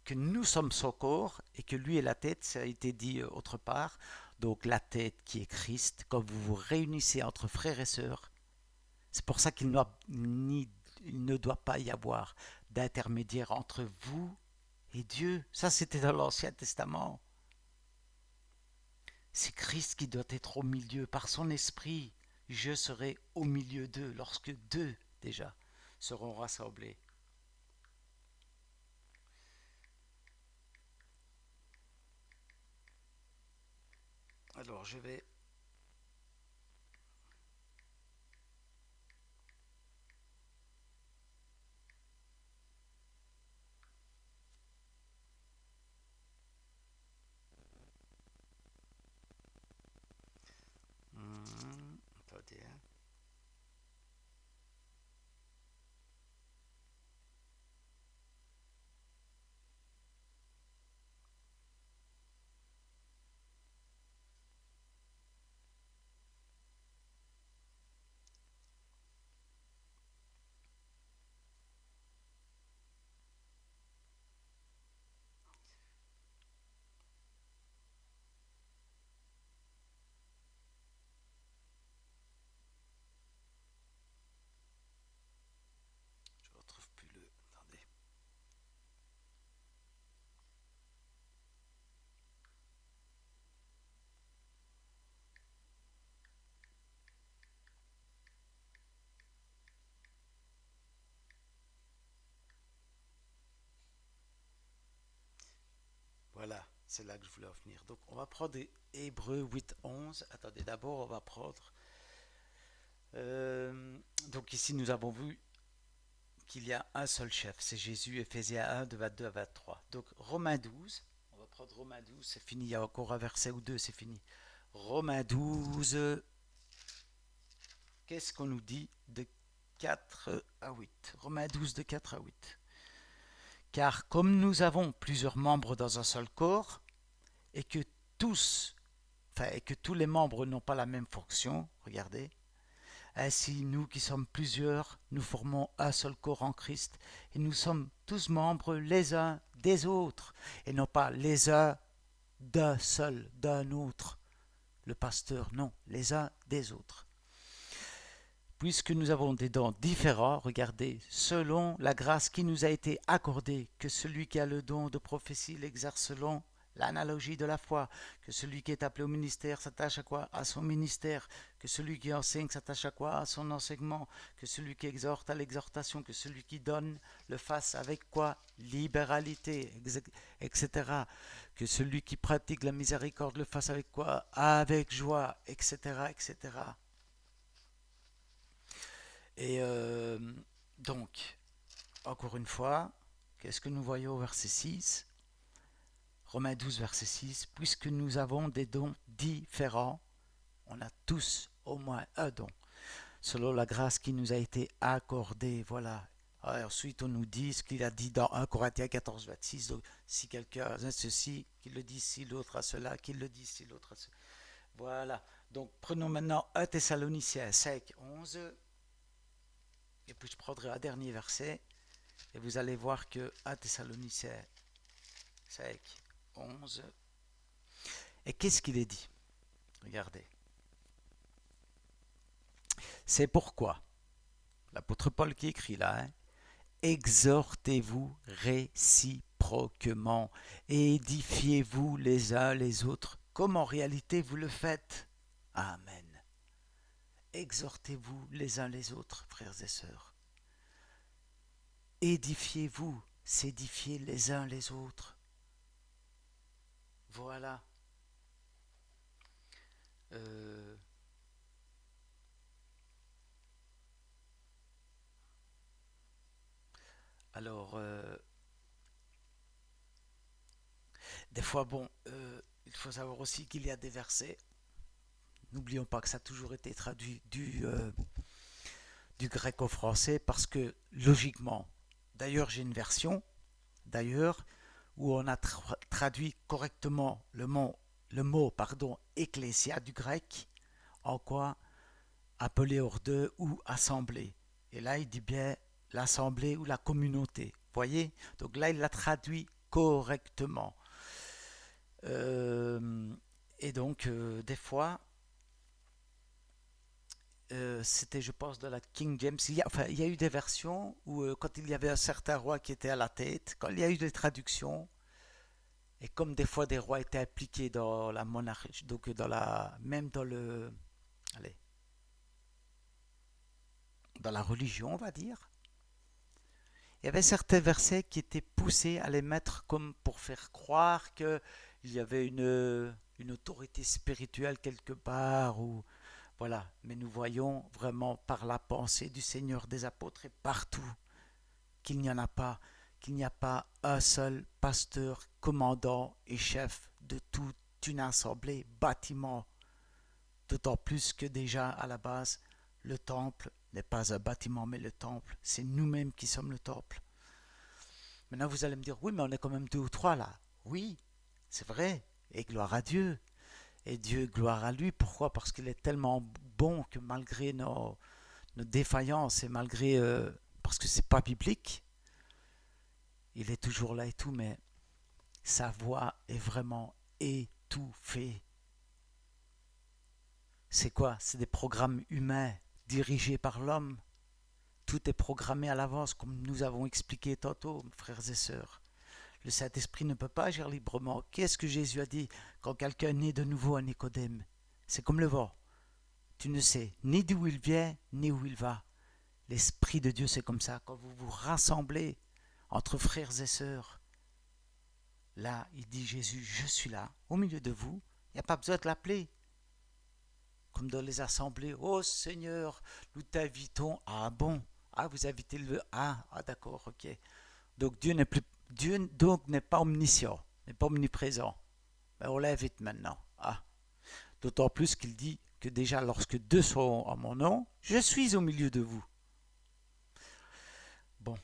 que nous sommes son corps et que lui est la tête, ça a été dit autre part. Donc la tête qui est Christ, quand vous vous réunissez entre frères et sœurs, c'est pour ça qu'il ne doit pas y avoir d'intermédiaire entre vous et Dieu. Ça, c'était dans l'Ancien Testament. C'est Christ qui doit être au milieu. Par son esprit, je serai au milieu d'eux lorsque deux, déjà, seront rassemblés. Alors, je vais... Attendez, hein. C'est là que je voulais en venir. Donc, on va prendre Hébreux 8, 11. Attendez, d'abord, on va prendre... donc ici, nous avons vu qu'il y a un seul chef, c'est Jésus, Ephésiens 1, de 22 à 23. Donc, Romains 12, on va prendre Romains 12, c'est fini, il y a encore un verset ou deux, c'est fini. Romains 12, qu'est-ce qu'on nous dit de 4 à 8? Romains 12, de 4 à 8. Car comme nous avons plusieurs membres dans un seul corps, et que tous les membres n'ont pas la même fonction, regardez, ainsi nous qui sommes plusieurs, nous formons un seul corps en Christ, et nous sommes tous membres les uns des autres, et non pas les uns d'un seul, d'un autre. Le pasteur, non, les uns des autres. Puisque nous avons des dons différents, regardez, selon la grâce qui nous a été accordée, que celui qui a le don de prophétie l'exerce selon l'analogie de la foi, que celui qui est appelé au ministère s'attache à quoi? À son ministère, que celui qui enseigne s'attache à quoi? À son enseignement, que celui qui exhorte à l'exhortation, que celui qui donne le fasse avec quoi? Libéralité, etc. Que celui qui pratique la miséricorde le fasse avec quoi? Avec joie, etc., etc. Et donc, encore une fois, qu'est-ce que nous voyons au verset 6? Romains 12, verset 6. Puisque nous avons des dons différents, on a tous au moins un don, selon la grâce qui nous a été accordée. Voilà. Alors, ensuite, on nous dit ce qu'il a dit dans 1 Corinthiens 14, 26. Donc, si quelqu'un a ceci, qu'il le dise, si l'autre a cela, qu'il le dise, si l'autre a cela. Voilà. Donc, prenons maintenant 1 Thessaloniciens 5, 11. Et puis je prendrai un dernier verset et vous allez voir que 1 Thessaloniciens 5, 11. Et qu'est-ce qu'il est dit? Regardez. C'est pourquoi, l'apôtre Paul qui écrit là, exhortez-vous réciproquement et édifiez-vous les uns les autres, comme en réalité vous le faites. Amen. Exhortez-vous les uns les autres, frères et sœurs. Édifiez-vous, s'édifier les uns les autres. Voilà. Alors, des fois, bon, il faut savoir aussi qu'il y a des versets. N'oublions pas que ça a toujours été traduit du grec au français parce que, logiquement, d'ailleurs, j'ai une version, d'ailleurs, où on a traduit correctement le mot ecclésia du grec, en quoi? Appelé hors d'eux ou assemblée. Et là, il dit bien l'assemblée ou la communauté. Voyez? Donc là, il l'a traduit correctement. Et donc, des fois, c'était, je pense, de la King James. Il y a eu des versions où, quand il y avait un certain roi qui était à la tête, quand il y a eu des traductions, et comme des fois des rois étaient impliqués dans la monarchie, donc même allez, dans la religion, on va dire, il y avait certains versets qui étaient poussés à les mettre comme pour faire croire qu'il y avait une autorité spirituelle quelque part, ou voilà. Mais nous voyons vraiment par la pensée du Seigneur des apôtres et partout qu'il n'y en a pas, qu'il n'y a pas un seul pasteur, commandant et chef de toute une assemblée, bâtiment. D'autant plus que déjà à la base, le temple n'est pas un bâtiment, mais le temple, c'est nous-mêmes qui sommes le temple. Maintenant, vous allez me dire, oui, mais on est quand même deux ou trois là. Oui, c'est vrai, et gloire à Dieu. Et Dieu, gloire à lui. Pourquoi? Parce qu'il est tellement bon que malgré nos défaillances et malgré... parce que c'est pas biblique, il est toujours là et tout, mais sa voix est vraiment étouffée. C'est quoi? C'est des programmes humains dirigés par l'homme. Tout est programmé à l'avance, comme nous avons expliqué tantôt, frères et sœurs. Le Saint-Esprit ne peut pas agir librement. Qu'est-ce que Jésus a dit quand quelqu'un naît de nouveau à Nicodème? C'est comme le vent. Tu ne sais ni d'où il vient, ni où il va. L'Esprit de Dieu, c'est comme ça. Quand vous vous rassemblez entre frères et sœurs, Là, il dit Jésus, je suis là, au milieu de vous. Il n'y a pas besoin de l'appeler. Comme dans les assemblées, oh Seigneur, nous t'invitons. Ah bon, ah vous invitez le... Ah d'accord, ok. Donc Dieu donc n'est pas omniscient, n'est pas omniprésent. Ben, on l'invite maintenant. Ah. D'autant plus qu'il dit que déjà lorsque deux sont en mon nom, je suis au milieu de vous. Bon,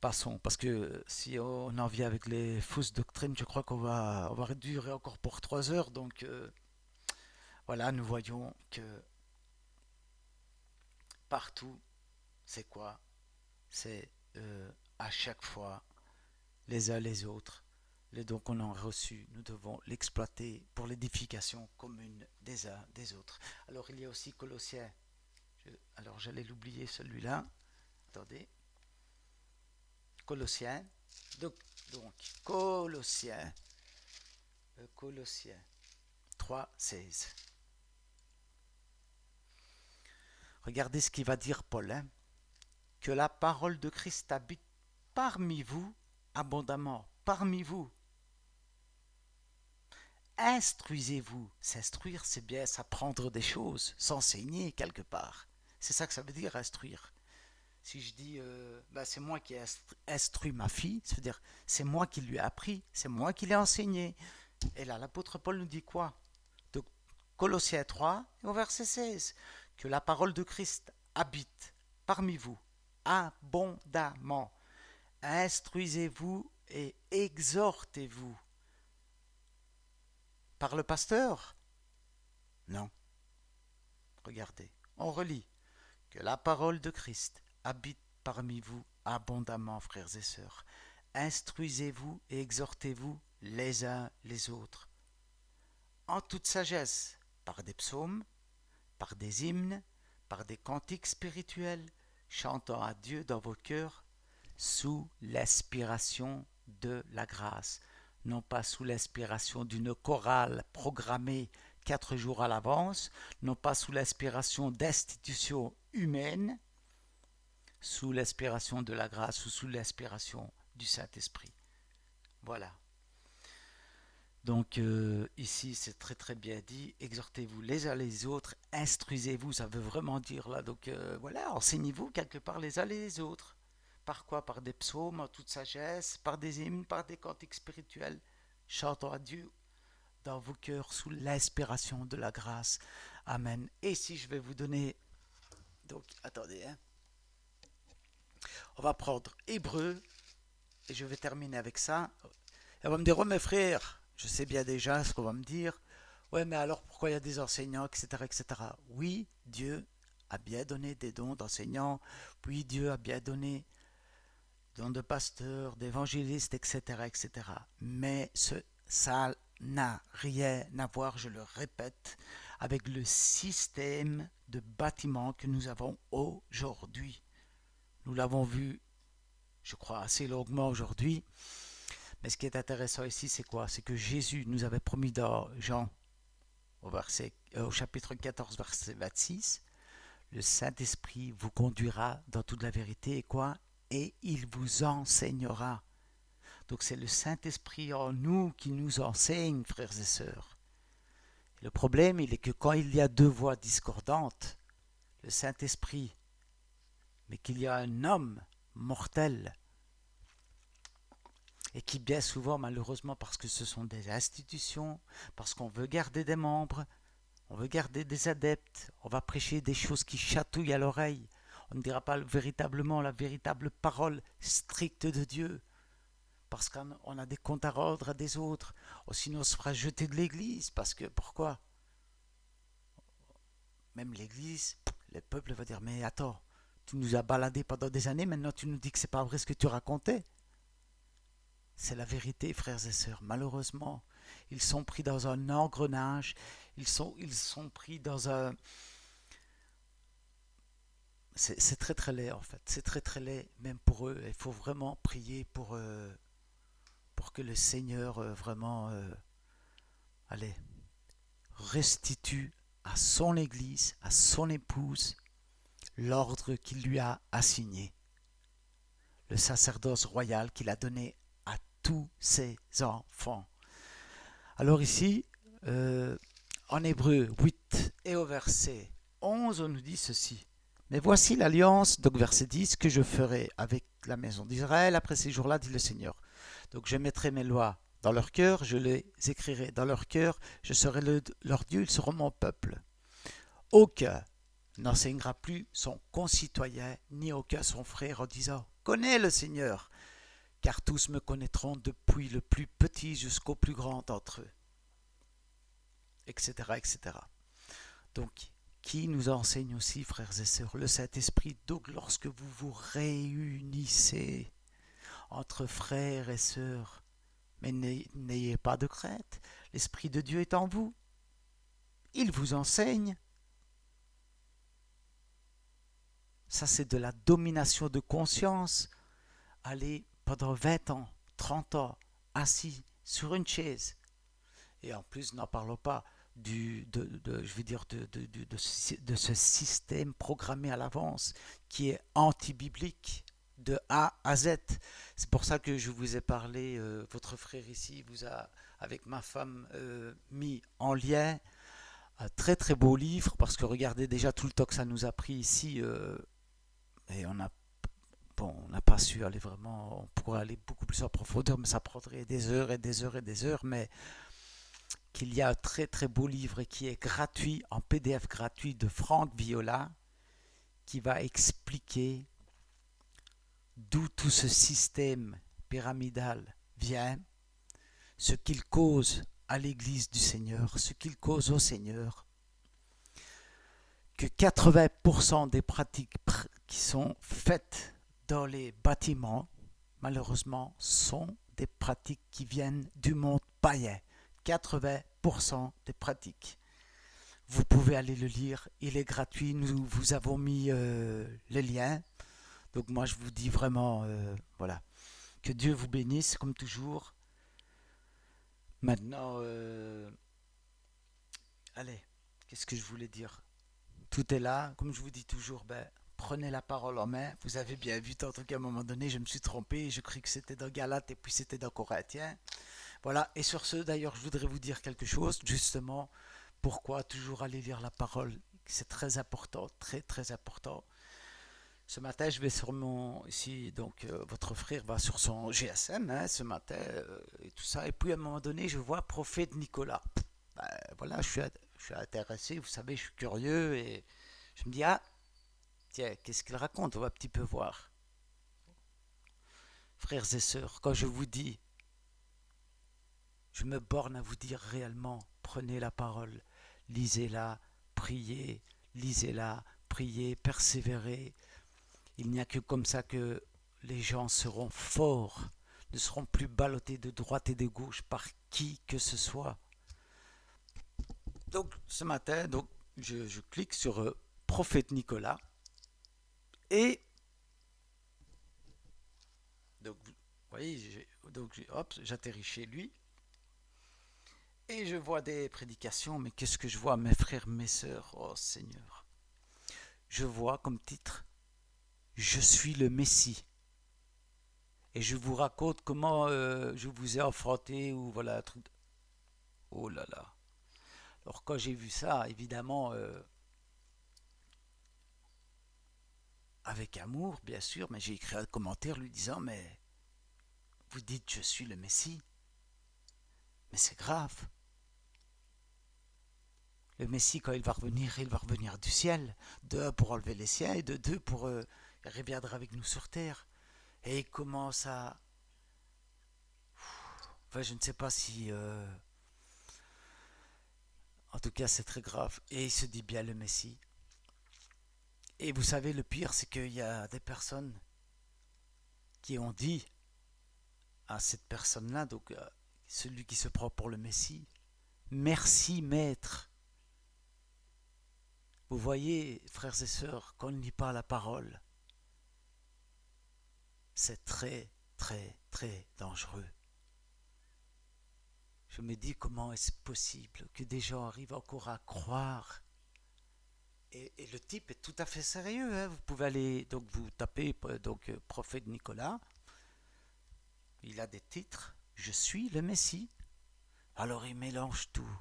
passons, parce que si on en vient avec les fausses doctrines, je crois qu'on va durer encore pour 3 heures. Donc voilà, nous voyons que partout, c'est quoi? C'est à chaque fois les uns les autres. Les dons qu'on a reçus, nous devons l'exploiter pour l'édification commune des uns des autres. Alors il y a aussi Colossiens. Alors j'allais l'oublier celui-là. Attendez. Colossiens. Donc Colossiens. Colossiens 3, 16. Regardez ce qu'il va dire Paul. Hein. Que la parole de Christ habite parmi vous abondamment. Parmi vous. Instruisez-vous. S'instruire, c'est bien s'apprendre des choses, s'enseigner quelque part. C'est ça que ça veut dire, instruire. Si je dis, c'est moi qui ai instruit ma fille, ça veut dire, c'est moi qui lui ai appris, c'est moi qui l'ai enseigné. Et là, l'apôtre Paul nous dit quoi? Donc, Colossiens 3, au verset 16, que la parole de Christ habite parmi vous, abondamment. Instruisez-vous et exhortez-vous. Par le pasteur? Non. Regardez, on relit que la parole de Christ habite parmi vous abondamment, frères et sœurs. Instruisez-vous et exhortez-vous les uns les autres, en toute sagesse, par des psaumes, par des hymnes, par des cantiques spirituels, chantant à Dieu dans vos cœurs, sous l'inspiration de la grâce, non pas sous l'inspiration d'une chorale programmée 4 jours à l'avance, non pas sous l'inspiration d'institutions humaines, sous l'inspiration de la grâce ou sous l'inspiration du Saint-Esprit. Voilà. Donc ici c'est très très bien dit, exhortez-vous les uns les autres, instruisez-vous, ça veut vraiment dire là, donc voilà, enseignez-vous quelque part les uns les autres. Par quoi? Par des psaumes en toute sagesse, par des hymnes, par des cantiques spirituels, chantant à Dieu dans vos cœurs sous l'inspiration de la grâce. Amen. Et si je vais vous donner, donc attendez, hein. On va prendre Hébreu, et je vais terminer avec ça. Et on va me dire, oh mes frères, je sais bien déjà ce qu'on va me dire. Ouais, mais alors pourquoi il y a des enseignants, etc., etc. Oui, Dieu a bien donné des dons d'enseignants. Oui, Dieu a bien donné des dons de pasteurs, d'évangélistes, etc., etc. Mais ça n'a rien à voir, je le répète, avec le système de bâtiment que nous avons aujourd'hui. Nous l'avons vu, je crois, assez longuement aujourd'hui. Mais ce qui est intéressant ici, c'est quoi? C'est que Jésus nous avait promis dans Jean, au chapitre 14, verset 26, le Saint-Esprit vous conduira dans toute la vérité et quoi? Et il vous enseignera. Donc c'est le Saint-Esprit en nous qui nous enseigne, frères et sœurs. Et le problème, il est que quand il y a deux voix discordantes, le Saint-Esprit, mais qu'il y a un homme mortel, et qui bien souvent, malheureusement, parce que ce sont des institutions, parce qu'on veut garder des membres, on veut garder des adeptes, on va prêcher des choses qui chatouillent à l'oreille, on ne dira pas véritablement la véritable parole stricte de Dieu, parce qu'on a des comptes à rendre à des autres, ou sinon on se fera jeter de l'église, parce que pourquoi? Même l'église, le peuple va dire, mais attends, tu nous as baladés pendant des années, maintenant tu nous dis que c'est pas vrai ce que tu racontais. C'est la vérité, frères et sœurs. Malheureusement, ils sont pris dans un engrenage, ils sont pris dans un... C'est très très laid en fait, c'est très très laid même pour eux. Il faut vraiment prier pour que le Seigneur vraiment, allez, restitue à son Église, à son épouse, l'ordre qu'il lui a assigné, le sacerdoce royal qu'il a donné tous ses enfants. Alors ici, en Hébreu 8 et au verset 11, on nous dit ceci. Mais voici l'alliance, donc verset 10, que je ferai avec la maison d'Israël après ces jours-là, dit le Seigneur. Donc je mettrai mes lois dans leur cœur, je les écrirai dans leur cœur, je serai leur Dieu, ils seront mon peuple. Aucun n'enseignera plus son concitoyen, ni aucun son frère en disant « Connais le Seigneur », car tous me connaîtront depuis le plus petit jusqu'au plus grand d'entre eux, etc., etc. Donc, qui nous enseigne aussi, frères et sœurs, le Saint-Esprit. Donc, lorsque vous vous réunissez entre frères et sœurs, mais n'ayez pas de crainte, l'Esprit de Dieu est en vous. Il vous enseigne. Ça, c'est de la domination de conscience. Allez pendant 20 ans, 30 ans, assis sur une chaise. Et en plus, n'en parlons pas de ce système programmé à l'avance qui est anti-biblique de A à Z. C'est pour ça que je vous ai parlé, votre frère ici vous a, avec ma femme, mis en lien un très très beau livre, parce que regardez déjà tout le temps que ça nous a pris ici, et on n'a pas su aller vraiment, on pourrait aller beaucoup plus en profondeur, mais ça prendrait des heures et des heures et des heures, mais qu'il y a un très très beau livre qui est gratuit, en PDF gratuit, de Franck Viola, qui va expliquer d'où tout ce système pyramidal vient, ce qu'il cause à l'Église du Seigneur, ce qu'il cause au Seigneur, que 80% des pratiques qui sont faites dans les bâtiments, malheureusement, sont des pratiques qui viennent du monde païen. 80% des pratiques. Vous pouvez aller le lire, il est gratuit, nous vous avons mis le lien. Donc moi je vous dis vraiment, voilà, que Dieu vous bénisse comme toujours. Maintenant, allez, qu'est-ce que je voulais dire? Tout est là, comme je vous dis toujours, prenez la parole en main. Vous avez bien vu, tantôt qu'à un moment donné, je me suis trompé, je crois que c'était dans Galates et puis c'était dans Corinthiens. Voilà, et sur ce, d'ailleurs, je voudrais vous dire quelque chose, justement, pourquoi toujours aller lire la parole, c'est très important, très très important. Ce matin, je vais sur mon, ici, donc votre frère va sur son GSM, hein, ce matin, et tout ça, et puis à un moment donné, je vois prophète Nicolas. Voilà, je suis intéressé, vous savez, je suis curieux, et je me dis, ah, tiens, qu'est-ce qu'il raconte? On va un petit peu voir. Frères et sœurs, quand je vous dis, je me borne à vous dire réellement, prenez la parole, lisez-la, priez, lisez-la, priez, persévérez. Il n'y a que comme ça que les gens seront forts, ne seront plus ballottés de droite et de gauche par qui que ce soit. Donc ce matin, donc, je clique sur Prophète Nicolas et donc vous voyez, hop, j'atterris chez lui. Et je vois des prédications, mais qu'est-ce que je vois, mes frères, mes sœurs? Oh Seigneur. Je vois comme titre, je suis le Messie. Et je vous raconte comment je vous ai affronté, ou voilà, un truc. Oh là là. Alors quand j'ai vu ça, évidemment, avec amour, bien sûr, mais j'ai écrit un commentaire lui disant, mais vous dites je suis le Messie. Mais c'est grave. Le Messie, quand il va revenir du ciel. De un, pour enlever les siens, et de deux, pour il reviendra avec nous sur terre. Et il commence à... Enfin, je ne sais pas si... En tout cas, c'est très grave. Et il se dit bien le Messie. Et vous savez, le pire, c'est qu'il y a des personnes qui ont dit à cette personne-là, donc celui qui se prend pour le Messie, merci maître. Vous voyez, frères et sœurs, quand on ne lit pas la parole, c'est très, très, très dangereux. Je me dis comment est-ce possible que des gens arrivent encore à croire. Et le type est tout à fait sérieux. Hein. Vous pouvez aller, donc vous tapez donc prophète Nicolas. Il a des titres. je suis le Messie. Alors il mélange tout.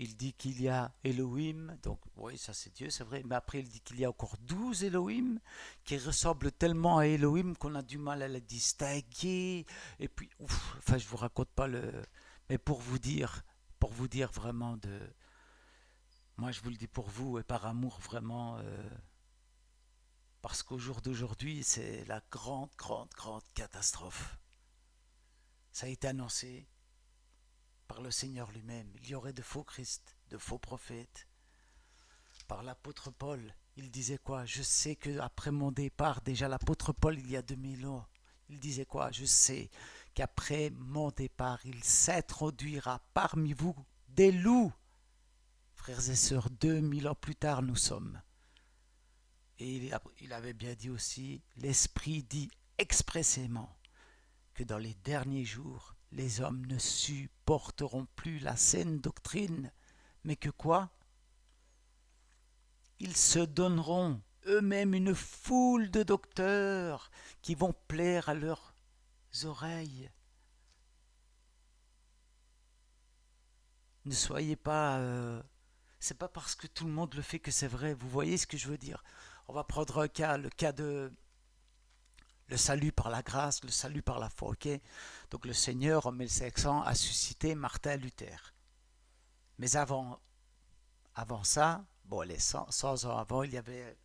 Il dit qu'il y a Elohim, donc oui, ça c'est Dieu, c'est vrai, mais après il dit qu'il y a encore 12 Elohim qui ressemblent tellement à Elohim qu'on a du mal à les distinguer. Et puis, ouf, enfin, je vous raconte pas le. Mais pour vous dire vraiment de. Moi, je vous le dis pour vous et par amour vraiment, parce qu'au jour d'aujourd'hui, c'est la grande, grande, grande catastrophe. Ça a été annoncé par le Seigneur lui-même. Il y aurait de faux Christ, de faux prophètes. Par l'apôtre Paul, il disait quoi? Je sais que après mon départ, déjà l'apôtre Paul, il y a 2000 ans, il disait quoi? Je sais qu'après mon départ, il s'introduira parmi vous des loups. Frères et sœurs, 2000 ans plus tard, nous sommes. Et il avait bien dit aussi, l'Esprit dit expressément que dans les derniers jours, les hommes ne supporteront plus la saine doctrine, mais que quoi? Ils se donneront eux-mêmes une foule de docteurs qui vont plaire à leurs oreilles. Ne soyez pas... c'est pas parce que tout le monde le fait que c'est vrai. Vous voyez ce que je veux dire? On va prendre un cas, le cas de le salut par la grâce, le salut par la foi. Okay, donc le Seigneur en 1500 a suscité Martin Luther. Mais avant ça, bon, les 100 ans avant, il y avait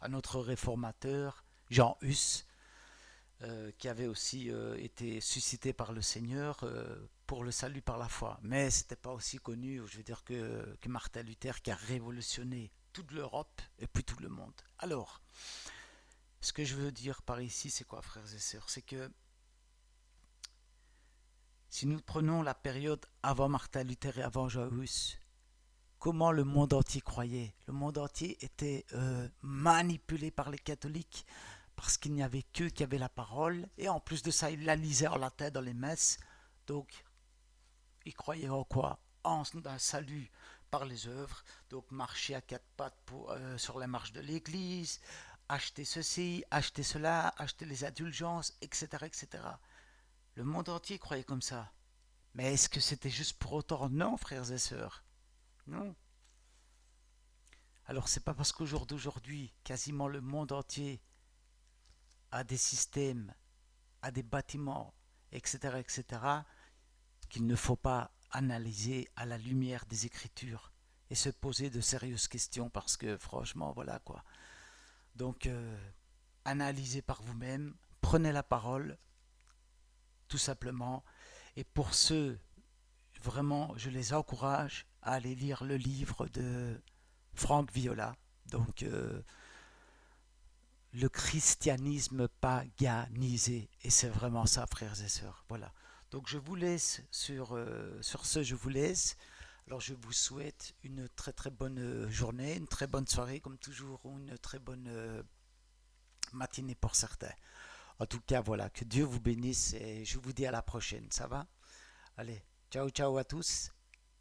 un autre réformateur, Jean Hus, qui avait aussi été suscité par le Seigneur pour le salut par la foi. Mais c'était pas aussi connu, je veux dire, que Martin Luther qui a révolutionné toute l'Europe et puis tout le monde. Alors, ce que je veux dire par ici, c'est quoi, frères et sœurs? C'est que si nous prenons la période avant Martin Luther et avant Jean Hus, comment le monde entier croyait? Le monde entier était manipulé par les catholiques parce qu'il n'y avait qu'eux qui avaient la parole, et en plus de ça, ils la lisaient en latin dans les messes. Donc, ils croyaient en quoi? En un salut par les œuvres, donc marcher à quatre pattes sur les marches de l'église, acheter ceci, acheter cela, acheter les indulgences, etc., etc. Le monde entier croyait comme ça. Mais est-ce que c'était juste pour autant? Non, frères et sœurs. Non. Alors c'est pas parce qu'au jour d'aujourd'hui, quasiment le monde entier a des systèmes, a des bâtiments, etc., etc., qu'il ne faut pas analyser à la lumière des Écritures et se poser de sérieuses questions parce que franchement, voilà quoi. Donc, analysez par vous-même, prenez la parole, tout simplement. Et pour ceux, vraiment, je les encourage à aller lire le livre de Franck Viola. Donc, le christianisme paganisé. Et c'est vraiment ça, frères et sœurs. Voilà. Donc je vous laisse sur ce, je vous laisse. Alors je vous souhaite une très très bonne journée, une très bonne soirée comme toujours, ou une très bonne matinée pour certains. En tout cas, voilà, que Dieu vous bénisse et je vous dis à la prochaine. Ça va? Allez, ciao ciao à tous.